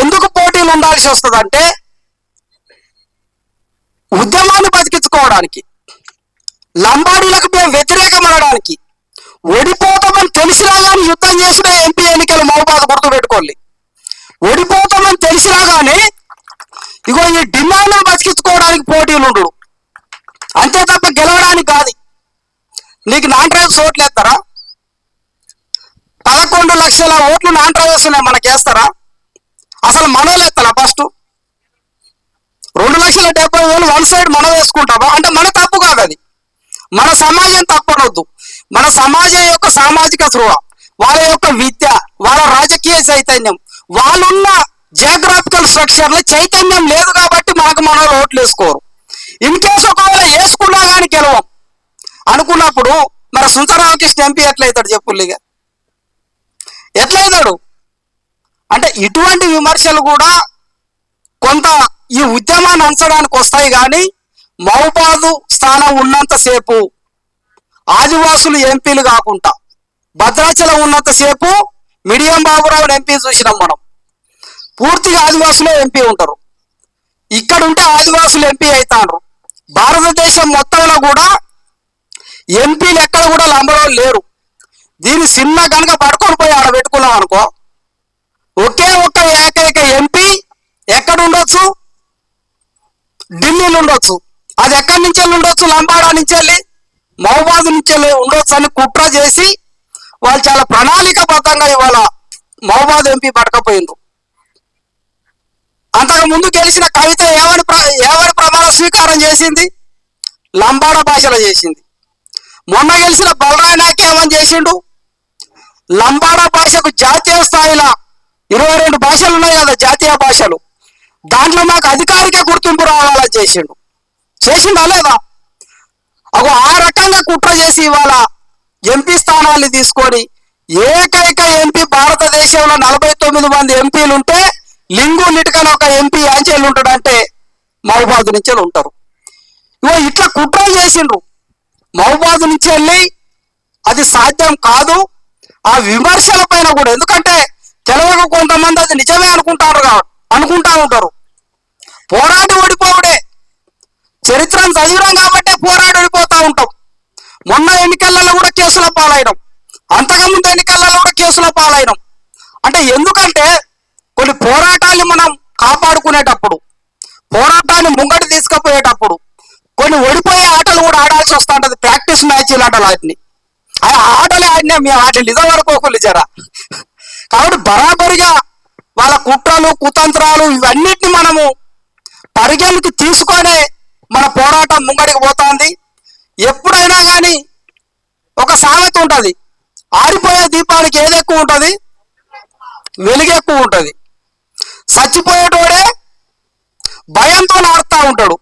ఎందుకు పోటీలు ఉండాల్సి వస్తుందంటే ఉద్యమాన్ని బతికించుకోవడానికి, లంబాడీలకు మేము వ్యతిరేకం అనడానికి. ఓడిపోతామని తెలిసినా కానీ యుద్ధం చేసిన ఎంపీ ఎన్నికలు మహబూబాద్ గుర్తుపెట్టుకోండి. ఓడిపోతామని తెలిసినా కానీ ఇగో ఈ డిమాండ్ను బతికించుకోవడానికి పోటీలు ఉండడు, అంతే తప్ప గెలవడానికి కాదు. నీకు నాన్ ట్రైబ్స్ ఓట్లు వేస్తారా? 11 లక్షల ఓట్లు నాన్ ట్రైబ్స్ ఉన్నాయి, మనకి వేస్తారా? అసలు మనోళ్ళు వేస్తారా? ఫస్ట్ 2,70,000 వన్ సైడ్ మనం వేసుకుంటామా? అంటే మన తప్పు కాదు అది, మన సమాజం తప్పనొద్దు. మన సమాజం యొక్క సామాజిక స్పృహ, వాళ్ళ యొక్క విద్య, వాళ్ళ రాజకీయ చైతన్యం, వాళ్ళున్న జియోగ్రాఫికల్ స్ట్రక్చర్లో చైతన్యం లేదు కాబట్టి మనకు మన ఓట్లు వేసుకోరు. ఇన్ కేసు ఒకవేళ వేసుకున్నా కానీ గెలవం అనుకున్నప్పుడు మరి సుందరరామకృష్ణ ఎంపీ ఎట్లయితాడు చెప్పుల్లిగా? ఎట్లయితాడు? అంటే ఇటువంటి విమర్శలు కూడా కొంత ఈ ఉద్యమాన్ని అంచడానికి వస్తాయి. కానీ మహబూబాదు స్థానం ఉన్నంతసేపు ఆదివాసులు ఎంపీలు కాకుండా భద్రాచలం ఉన్నంతసేపు మిడియం బాబురావుని ఎంపీ చూసినాం మనం. పూర్తిగా ఆదివాసులే ఎంపీ ఉంటారు. ఇక్కడ ఉంటే ఆదివాసులు ఎంపీ అవుతారు. భారతదేశం మొత్తంలో కూడా ఎంపీలు ఎక్కడ కూడా లంబడోళ్ళు లేరు. దీన్ని చిన్న కనుక పడుకొని పోయి ఆడ పెట్టుకున్నాం అనుకో, ఒకే ఒక్క ఏకైక ఎంపీ ఎక్కడ ఉండొచ్చు? ఢిల్లీలో ఉండొచ్చు. అది ఎక్కడి నుంచి వెళ్ళి ఉండొచ్చు? లంబాడా నుంచి వెళ్ళి, మహబూబాద్ నుంచి వెళ్ళి ఉండొచ్చు అని కుట్ర చేసి వాళ్ళు చాలా ప్రణాళికాబద్ధంగా ఇవాళ మహబూబాద్ ఎంపీ పడకపోయిండ్రు. అంతకు ముందు గెలిచిన కవిత ఏమని ప్రమాణ స్వీకారం చేసింది? లంబాడా భాషలో చేసింది. మొన్న గెలిచిన బలరాయ నాయక్ ఏమని చేసిండు? లంబాడా భాషకు జాతీయ స్థాయిలో 22 భాషలు ఉన్నాయి కదా జాతీయ భాషలు, దాంట్లో మాకు అధికారిక గుర్తింపు రావాలని చేసిండా లేదా? అగో ఆ రకంగా కుట్ర చేసి ఇవాళ ఎంపీ స్థానాన్ని తీసుకొని ఏకైక ఎంపీ భారతదేశంలో 49 మంది ఎంపీలు ఉంటే లింగు లిటికన్ ఒక ఎంపీ యాంచెల్ ఉంటాడంటే మహబూబాద్ నుంచి ఉంటారు. ఇగో ఇట్లా కుట్ర చేసిండ్రు. మహబూబాద్ నుంచి వెళ్ళి అది సాధ్యం కాదు. ఆ విమర్శల పైన కూడా, ఎందుకంటే తెలియక కొంతమంది అది నిజమే అనుకుంటా ఉంటారు. పోరాడి ఓడిపోవడే చరిత్రను చదివినాం కాబట్టి పోరాడి ఓడిపోతూ ఉంటాం. మొన్న ఎన్నికలలో కూడా కేసుల పాలైనం, అంతకుముందు ఎన్నికలలో కూడా కేసుల పాలైనం. అంటే ఎందుకంటే కొన్ని పోరాటాన్ని మనం కాపాడుకునేటప్పుడు, పోరాటాన్ని ముంగటి తీసుకుపోయేటప్పుడు కొన్ని ఓడిపోయే ఆటలు కూడా ఆడాల్సి వస్తూ ఉంటుంది. ప్రాక్టీస్ మ్యాచ్లు ఆటలు వాటిని ఆ ఆటలే ఆడినా మేము వాటిని నిజం వరకోకులు జరా. కాబట్టి బరాబరిగా వాళ్ళ కుట్రలు కుతంత్రాలు ఇవన్నిటిని మనము పరిగణకి తీసుకొనే మన పోరాటం ముంగడికి పోతుంది. ఎప్పుడైనా కానీ ఒక సామెత ఉంటుంది, ఆరిపోయే దీపానికి ఏది ఎక్కువ ఉంటుంది? వెలుగు ఎక్కువ ఉంటుంది. చచ్చిపోయేటోడే భయంతో ఆడుతూ ఉంటాడు.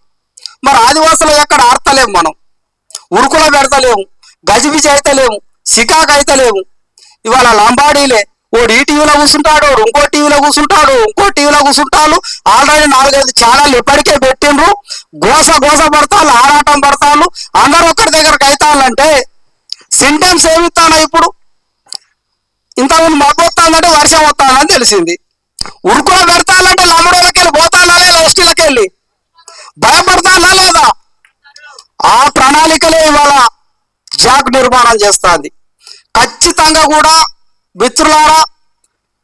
మరి ఆదివాసులు ఎక్కడ ఆడతలేము, మనం ఉరుకులో పెడతలేము, గజిబిజి అయితలేము, సికాకు అయితలేము. ఇవాళ లంబాడీలే ఓడు ఈ టీవీలో కూర్చుంటాడు, ఇంకో టీవీలో కూర్చుంటాడు. ఆల్రెడీ 4-5 ఛానళ్ళు ఇప్పటికే పెట్టిండ్రు. గోస పడతాళ్ళు, ఆరాటం పడతాళ్ళు. అందరూ ఒక్కడి దగ్గరకు అవుతాళ్ళంటే సింటెమ్స్ ఏమిస్తానో ఇప్పుడు ఇంతకుముందు మబ్బు వస్తుందంటే వర్షం వస్తుందని తెలిసింది. ఉరుకులో పెడతానంటే లంబడోళ్ళకి వెళ్ళి పోతానా లేదా? ఎస్టీలకి వెళ్ళి భయపడతానా లేదా? ఆ ప్రణాళికలే ఇవాళ జాక్ నిర్మాణం చేస్తుంది. ఖచ్చితంగా కూడా మిత్రులారా,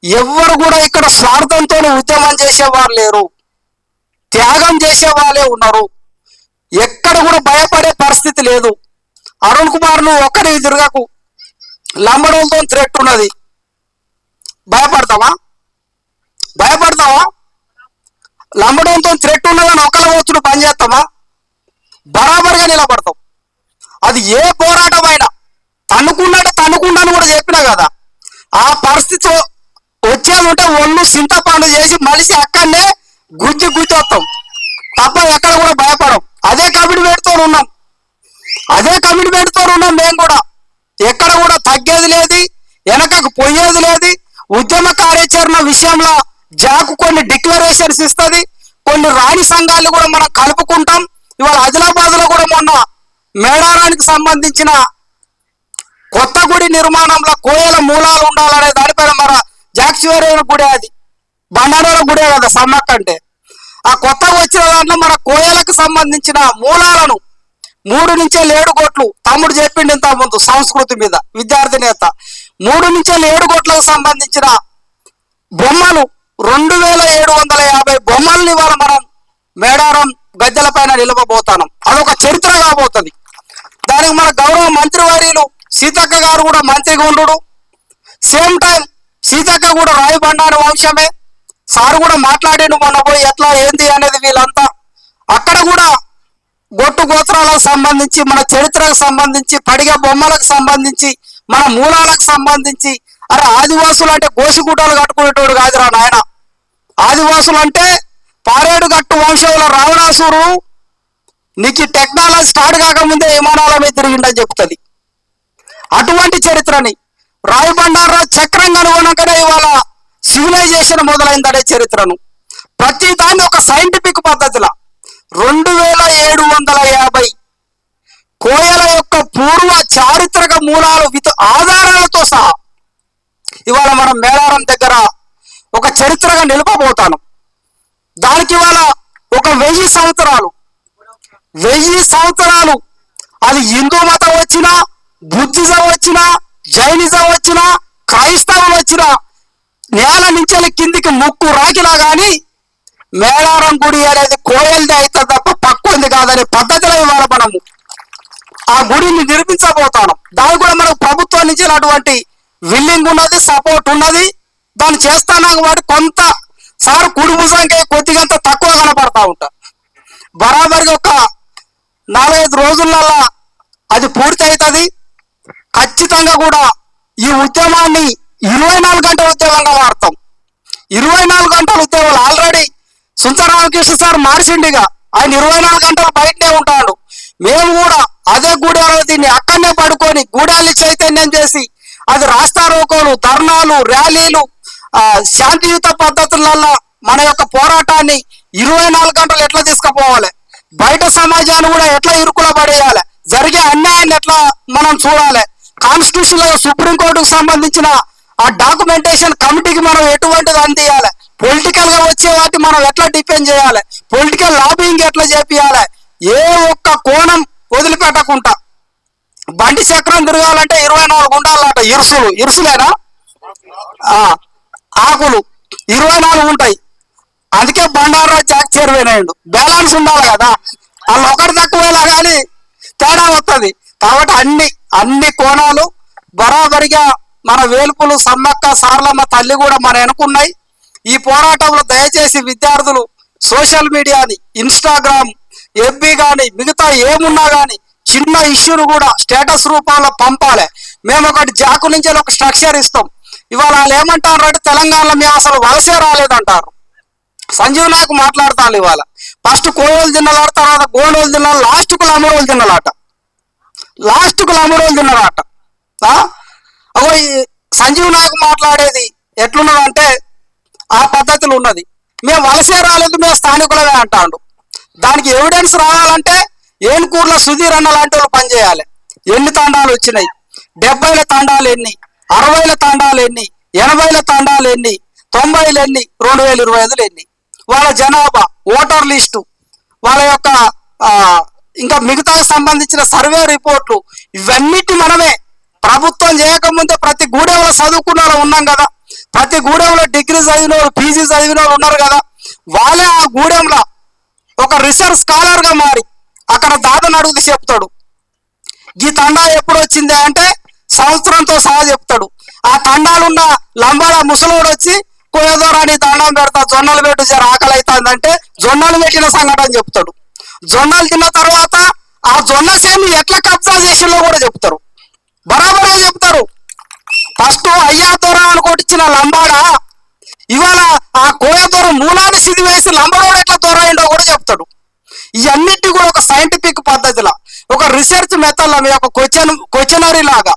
ఎవ్వరు కూడా ఇక్కడ స్వార్థంతో ఉద్యమం చేసేవారు లేరు, త్యాగం చేసే వాళ్ళే ఉన్నారు. ఎక్కడ కూడా భయపడే పరిస్థితి లేదు. అరుణ్ కుమార్ నువ్వు ఒక్కడే తిరగకు, లంబడోళ్ళతో థ్రెట్ ఉన్నది. భయపడతావా? లంబడోళ్ళతో థ్రెట్ ఉన్నదని ఒక్కరు వచ్చుడు పని చేస్తామా? బరాబర్గా నిలబడతాం. అది ఏ పోరాటమైనా తన్నుకుండాను కూడా చెప్పినా కదా. ఆ పరిస్థితి వచ్చేది ఉంటే ఒళ్ళు చింతపండు చేసి మనిషి అక్కడనే గుజ్జి గుజ్జి వస్తాం తప్ప ఎక్కడ కూడా భయపడం. అదే కమిట్మెంట్తో ఉన్నాం మేము కూడా. ఎక్కడ కూడా తగ్గేది లేదు, వెనకకు పోయేది లేదు. ఉద్యమ కార్యాచరణ విషయంలో జాకు కొన్ని డిక్లరేషన్స్ ఇస్తుంది, కొన్ని రాణి సంఘాలు కూడా మనం కలుపుకుంటాం. ఇవాళ ఆదిలాబాద్ లో కూడా మొన్న మేడారానికి సంబంధించిన కొత్త గుడి నిర్మాణంలో కోయల మూలాలు ఉండాలనే దానిపైన మన జాక్సివరైన గుడి, అది బండారాల గుడే కదా సమ్మక్క అంటే. ఆ కొత్తగా వచ్చిన దాంట్లో మన కోయలకు సంబంధించిన మూలాలను 3 నుంచి 7 కోట్లు తమ్ముడు చెప్పిండి ఇంత ముందు సంస్కృతి మీద విద్యార్థి నేత 3 నుంచి 7 కోట్లకు సంబంధించిన బొమ్మలు 2750 బొమ్మల్ని ఇవాళ మనం మేడారం గద్దెల పైన నిలవబోతాం. అదొక చరిత్ర కాబోతుంది. దానికి మన గౌరవ మంత్రివర్యులు సీతక్క గారు కూడా మంత్రిగా ఉండు, సేమ్ టైం సీతక్క కూడా రాయబండారి వంశమే. సార్ కూడా మాట్లాడిండు మొన్న పోయి ఎట్లా ఏంది అనేది. వీళ్ళంతా అక్కడ కూడా గొట్టు గోత్రాలకు సంబంధించి, మన చరిత్రకు సంబంధించి, పడిగ బొమ్మలకు సంబంధించి, మన మూలాలకు సంబంధించి, అరే ఆదివాసులు అంటే గోసిగుడ్డలు కట్టుకునేటోడు కాదురా నాయన. ఆదివాసులు అంటే పారేడు గట్టు వంశంలో రావణాసురు నీకు టెక్నాలజీ స్టార్ట్ కాకముందే విమానాల మీద తిరిగిండని చెప్తుంది. అటువంటి చరిత్రని రాయబండార చక్రం కనుగొనకనే ఇవాళ సివిలైజేషన్ మొదలైందనే చరిత్రను ప్రతి దాన్ని ఒక సైంటిఫిక్ పద్ధతిలో 2750 కోయల యొక్క పూర్వ చారిత్రక మూలాలు విత్ ఆధారాలతో సహా ఇవాళ మనం మేడారం దగ్గర ఒక చరిత్రగా నిలపబోతాను. దానికి ఇవాళ ఒక 1000 సంవత్సరాలు అది హిందూ మతం వచ్చినా, బుద్ధిజం వచ్చినా, జైనిజం వచ్చినా, క్రైస్తవులు వచ్చినా నేల నుంచి కిందికి ముక్కు రాకినా కానీ మేడారం గుడి అనేది కోయల్ది అయితే తప్ప పక్కుంది కాదనే పద్ధతిలో ఇవాళ మనము ఆ గుడిని నిర్మించబోతాను. దానికి కూడా మనకు ప్రభుత్వం నుంచి అటువంటి విల్లింగ్ ఉన్నది, సపోర్ట్ ఉన్నది. దాన్ని చేస్తాను వాటి కొంత సార్ కుడి భుజంకి కొద్దిగా తక్కువ కనపడతా ఉంటా. బరాబర్గా ఒక 4-5 రోజులలో అది పూర్తి అవుతుంది. ఖచ్చితంగా కూడా ఈ ఉద్యమాన్ని 24 గంటల ఉద్యమంగా వాడతాం. 24 గంటల ఉద్యమాలు ఆల్రెడీ సుందరరామకృష్ణ సార్ మార్చిండిగా. ఆయన 24 గంటలు బయటనే ఉంటాడు. మేము కూడా అదే గూడెలో దీన్ని అక్కడనే పడుకొని గూడెల్ని చైతన్యం చేసి అది రాస్తారోకోలు, ధర్నాలు, ర్యాలీలు, శాంతియుత పద్ధతులలో మన యొక్క పోరాటాన్ని 24 గంటలు ఎట్లా తీసుకుపోవాలి, బయట సమాజాన్ని కూడా ఎట్లా ఇరుకుల పడేయాలి, జరిగే అన్యాయాన్ని ఎట్లా మనం చూడాలి, కాన్స్టిట్యూషన్ లో సుప్రీంకోర్టుకు సంబంధించిన ఆ డాక్యుమెంటేషన్ కమిటీకి మనం ఎటువంటిది అందియాలి, పొలిటికల్ గా వచ్చే వాటి మనం ఎట్లా డిపెండ్ చేయాలి, పొలిటికల్ లాబింగ్ ఎట్లా చేపియాలి, ఏ ఒక్క కోణం వదిలిపెట్టకుండా బండి చక్రం తిరగాలంటే 24 ఉండాలట. ఇరుసులేనా ఆకులు 24 ఉంటాయి. అందుకే బండారా జాక్ చేరువేనాయండు. బ్యాలెన్స్ ఉండాలి కదా, వాళ్ళు ఒకటి తక్కువేలా కానీ తేడా వస్తుంది. కాబట్టి అన్ని కోణాలు బరాబరిగా మన వేల్పులు సమ్మక్క సార్లమ్మ తల్లి కూడా మన వెనుకున్నాయి. ఈ పోరాటంలో దయచేసి విద్యార్థులు సోషల్ మీడియాని, ఇన్స్టాగ్రామ్, ఎఫ్బి కానీ మిగతా ఏమున్నా కానీ చిన్న ఇష్యూను కూడా స్టేటస్ రూపంలో పంపాలి. మేము ఒకటి జాకు నుంచి ఒక స్ట్రక్చర్ ఇస్తాం. ఇవాళ వాళ్ళు ఏమంటారు అంటే తెలంగాణలో మేము అసలు వలసే రాలేదంటారు. సంజీవ్ నాయక్ మాట్లాడతాను ఇవాళ. ఫస్ట్ కోయలు తిన్నలాట, తర్వాత గోండోలు తిన్నాడు, లాస్ట్కు లమ్మడోలు తిన్నలాట. అగో ఈ సంజీవ్ నాయక్ మాట్లాడేది ఎట్లున్నదంటే ఆ పద్ధతులు ఉన్నది. మేము వలసే రాలేదు, మేము స్థానికులమే అంటాడు. దానికి ఎవిడెన్స్ రావాలంటే ఏనుకూర్ల సుధీర్ అన్న లాంటి వాళ్ళు పనిచేయాలి. ఎన్ని తండాలు వచ్చినాయి, 70ల తండాలు ఎన్ని, 60ల తండాలు ఎన్ని, 80ల తండాలు ఎన్ని, 90లు ఎన్ని, 2025 ఎన్ని, వాళ్ళ జనాభా, ఓటర్ లిస్టు, వాళ్ళ యొక్క ఇంకా మిగతా సంబంధించిన సర్వే రిపోర్ట్లు, ఇవన్నిటి మనమే ప్రభుత్వం చేయకముందే ప్రతి గూడెంలో చదువుకున్న వాళ్ళు ఉన్నాం కదా, ప్రతి గూడెంలో డిగ్రీ చదివిన వాళ్ళు, పీజీ చదివిన వాళ్ళు ఉన్నారు కదా. వాళ్ళే ఆ గూడెంలో ఒక రీసెర్చ్ స్కాలర్ గా మారి అక్కడ దాదాను అడుగుతూ చెప్తాడు, ఈ తండా ఎప్పుడు వచ్చింది అంటే సంవత్సరంతో సహా చెప్తాడు. ఆ తండాలున్న లంబాడ ముసలోడు వచ్చి కోయదోరాని దండం పెడతా, జొన్నలు పెట్టు జర ఆకలి అవుతుందంటే జొన్నలు పెట్టిన సంఘటన చెప్తాడు. జొన్నలు తిన్న తర్వాత ఆ జొన్న సేమి ఎట్లా కబ్జా చేసిందో కూడా చెప్తారు, బరాబర్గా చెప్తారు. ఫస్ట్ అయ్యా దొర అనుకోటిచ్చిన లంబాడ ఇవాళ ఆ కోయదొర మూలాన్ని సిదివేసి లంబడోడే రీసెర్చ్ మెథడ్ల మీ యొక్క క్వశ్చనరీ లాగా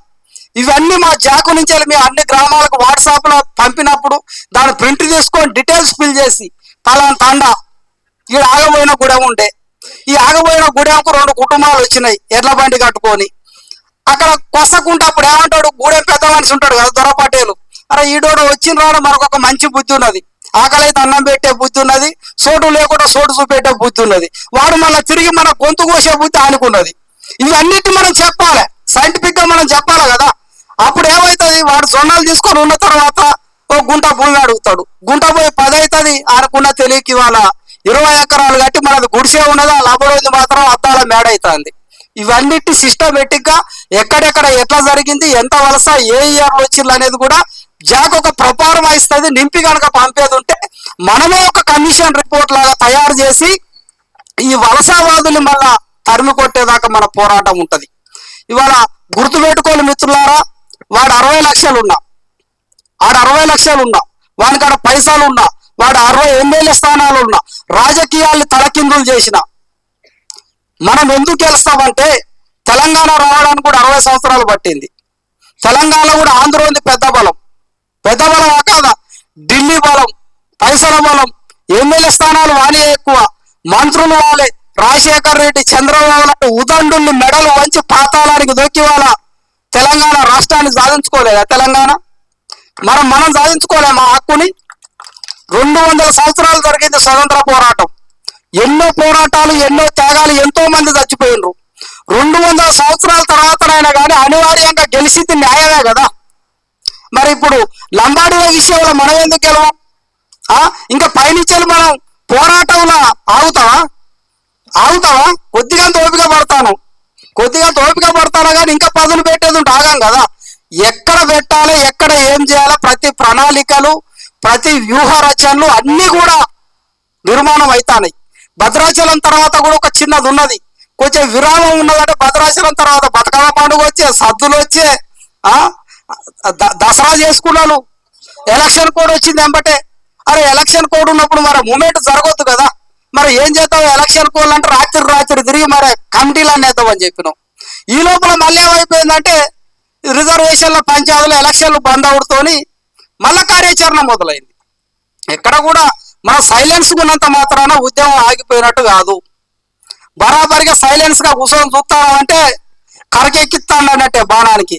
ఇవన్నీ మా జాకు నుంచి వెళ్ళి మీ అన్ని గ్రామాలకు వాట్సాప్ లో పంపినప్పుడు దాన్ని ప్రింట్ తీసుకొని డీటెయిల్స్ ఫిల్ చేసి పలానా తండా ఈ ఆగబోయిన గుడెం ఉండే ఈ ఆగబోయిన గుడెంకు 2 కుటుంబాలు వచ్చినాయి ఎడ్ల బండి కట్టుకొని అక్కడ కొసకుంటే అప్పుడు ఏమంటాడు గూడెం పెద్ద మనిషి ఉంటాడు కదా దొరపాటేలు అరే ఈడోడు వచ్చిన రాడు మనకు మంచి బుద్ధి ఉన్నది ఆకలి అయితే అన్నం పెట్టే బుద్ధి ఉన్నది సోటు లేకుండా సోటు చూపెట్టే బుద్ధి ఉన్నది వాడు మళ్ళీ తిరిగి మన గొంతు కోసే బుద్ధి అనుకున్నది ఇవన్నిటి మనం చెప్పాలి సైంటిఫిక్ గా మనం చెప్పాలి కదా అప్పుడు ఏమవుతుంది వాడు సొన్నాలు తీసుకొని ఉన్న తర్వాత ఓ గుంట భూమి అడుగుతాడు గుంట పోయి 10 అవుతుంది అనుకున్న తెలియకి వాళ్ళ 20 ఎకరాలు కట్టి మనది గుడిసే ఉన్నదా లబడోది మాత్రం అద్దాల మేడ అవుతుంది ఇవన్నిటి సిస్టమేటిక్ గా ఎక్కడెక్కడ ఎట్లా జరిగింది ఎంత వలస ఏ ఇయర్ వచ్చింది అనేది కూడా జాక్ ఒక ప్రపారం ఇస్తుంది నింపి కనుక పంపేది ఉంటే మనమే ఒక కమిషన్ రిపోర్ట్ లాగా తయారు చేసి ఈ వలసవాదుల్ని మళ్ళా తరిమి కొట్టేదాకా మన పోరాటం ఉంటది ఇవాళ గుర్తుపెట్టుకోని మిత్రులారా వాడు 60 లక్షలు ఉన్నా ఆడ 60 లక్షలు ఉన్నా వానికాడ పైసలు ఉన్నా వాడు 60 ఎమ్మెల్యే స్థానాలు ఉన్నా రాజకీయాల్ని తలకిందులు చేసిన మనం ఎందుకు గెలుస్తామంటే తెలంగాణ రావడానికి కూడా 60 సంవత్సరాలు పట్టింది తెలంగాణ కూడా ఆంధ్ర ఉంది పెద్ద బలం కాదా ఢిల్లీ బలం పైసల బలం ఎమ్మెల్యే స్థానాలు వానే ఎక్కువ మంత్రులు వాళ్ళే రాజశేఖర్ రెడ్డి చంద్రబాబు నాయుడు ఉదండుల్ని మెడలు వంచి పాతాళానికి దొక్కి వాళ్ళ తెలంగాణ రాష్ట్రాన్ని సాధించుకోలేదా తెలంగాణ మనం సాధించుకోలే మా హక్కుని 200 సంవత్సరాలు జరిగింది స్వతంత్ర పోరాటం ఎన్నో పోరాటాలు ఎన్నో త్యాగాలు ఎంతో మంది చచ్చిపోయినరు 200 సంవత్సరాల తర్వాతనైనా కానీ అనివార్యంగా గెలిచింది న్యాయమే కదా మరి ఇప్పుడు లంబాడీల విషయంలో మనం ఎందుకు గెలవం ఇంకా పైనుంచి మనం పోరాటంలో ఆగుతావా కొద్దిగా ఓపిక పడతాను కానీ ఇంకా పదులు పెట్టేది ఉంటే ఆగాం కదా ఎక్కడ పెట్టాలి ఎక్కడ ఏం చేయాలి ప్రతి ప్రణాళికలు ప్రతి వ్యూహ రచనలు అన్ని కూడా నిర్మాణం అవుతాయి భద్రాచలం తర్వాత కూడా ఒక చిన్నది ఉన్నది కొంచెం విరామం ఉన్నదంటే భద్రాచలం తర్వాత బతుకమ్మ పండుగ వచ్చే సద్దులు వచ్చే దసరా చేసుకున్నాను ఎలక్షన్ కోడ్ వచ్చింది ఎంబటే అరే ఎలక్షన్ కోడ్ ఉన్నప్పుడు మరి మూమెంట్ జరగొద్దు కదా మరి ఏం చేద్దాం ఎలక్షన్ కోడ్ అంటే రాత్రి తిరిగి మరి కమిటీలన్నీ వేద్దామని చెప్పినాం ఈ లోపల మళ్ళీ ఏమైపోయిందంటే రిజర్వేషన్ల పంచాయతీలు ఎలక్షన్లు బంద్ అవుతూని మళ్ళా కార్యాచరణ మొదలైంది ఎక్కడ కూడా మనం సైలెన్స్ ఉన్నంత మాత్రాన ఉద్యమం ఆగిపోయినట్టు కాదు బరాబరిగా సైలెన్స్ గా కూర్చొని చూస్తామంటే కరకెక్కిస్తానన్నట్టే బాణానికి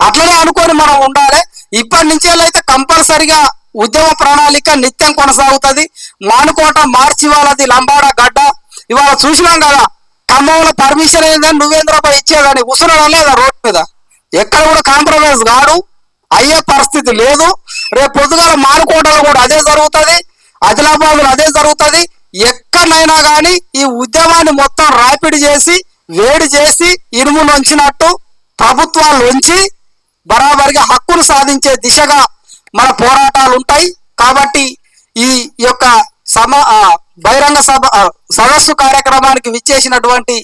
అట్లనే అనుకొని మనం ఉండాలి ఇప్పటి నుంచి అయితే కంపల్సరిగా ఉద్యమ ప్రణాళిక నిత్యం కొనసాగుతుంది మానుకోట మార్చి వాళ్ళది లంబాడ గడ్డ ఇవాళ చూసినాం కదా ఖమ్మంలో పర్మిషన్ ఏందని నువ్వేంద్రబాబు ఇచ్చేదని కూర్చున్నాడా లేదా రోడ్ మీద ఎక్కడ కూడా కాంప్రమైజ్ కాడు అయ్యే పరిస్థితి లేదు రేపు పొద్దుగాల మానుకోటలో కూడా అదే జరుగుతుంది ఆదిలాబాద్ లో అదే జరుగుతుంది ఎక్కడైనా కానీ ఈ ఉద్యమాన్ని మొత్తం ర్యాపిడ్ చేసి వేడి చేసి ఇనుములు వంచినట్టు ప్రభుత్వాలు ఉంచి బరాబరిగా హక్కును సాధించే దిశగా మన పోరాటాలు ఉంటాయి కాబట్టి ఈ యొక్క బహిరంగ సదస్సు కార్యక్రమానికి విచ్చేసినటువంటి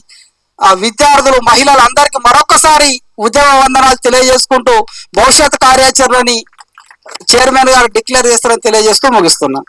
విద్యార్థులు మహిళలందరికీ మరొకసారి ఉద్యమ వందనాలు తెలియజేసుకుంటూ భవిష్యత్ కార్యాచరణని చైర్మన్ గారు డిక్లేర్ చేస్తారని తెలియజేస్తూ ముగిస్తున్నా.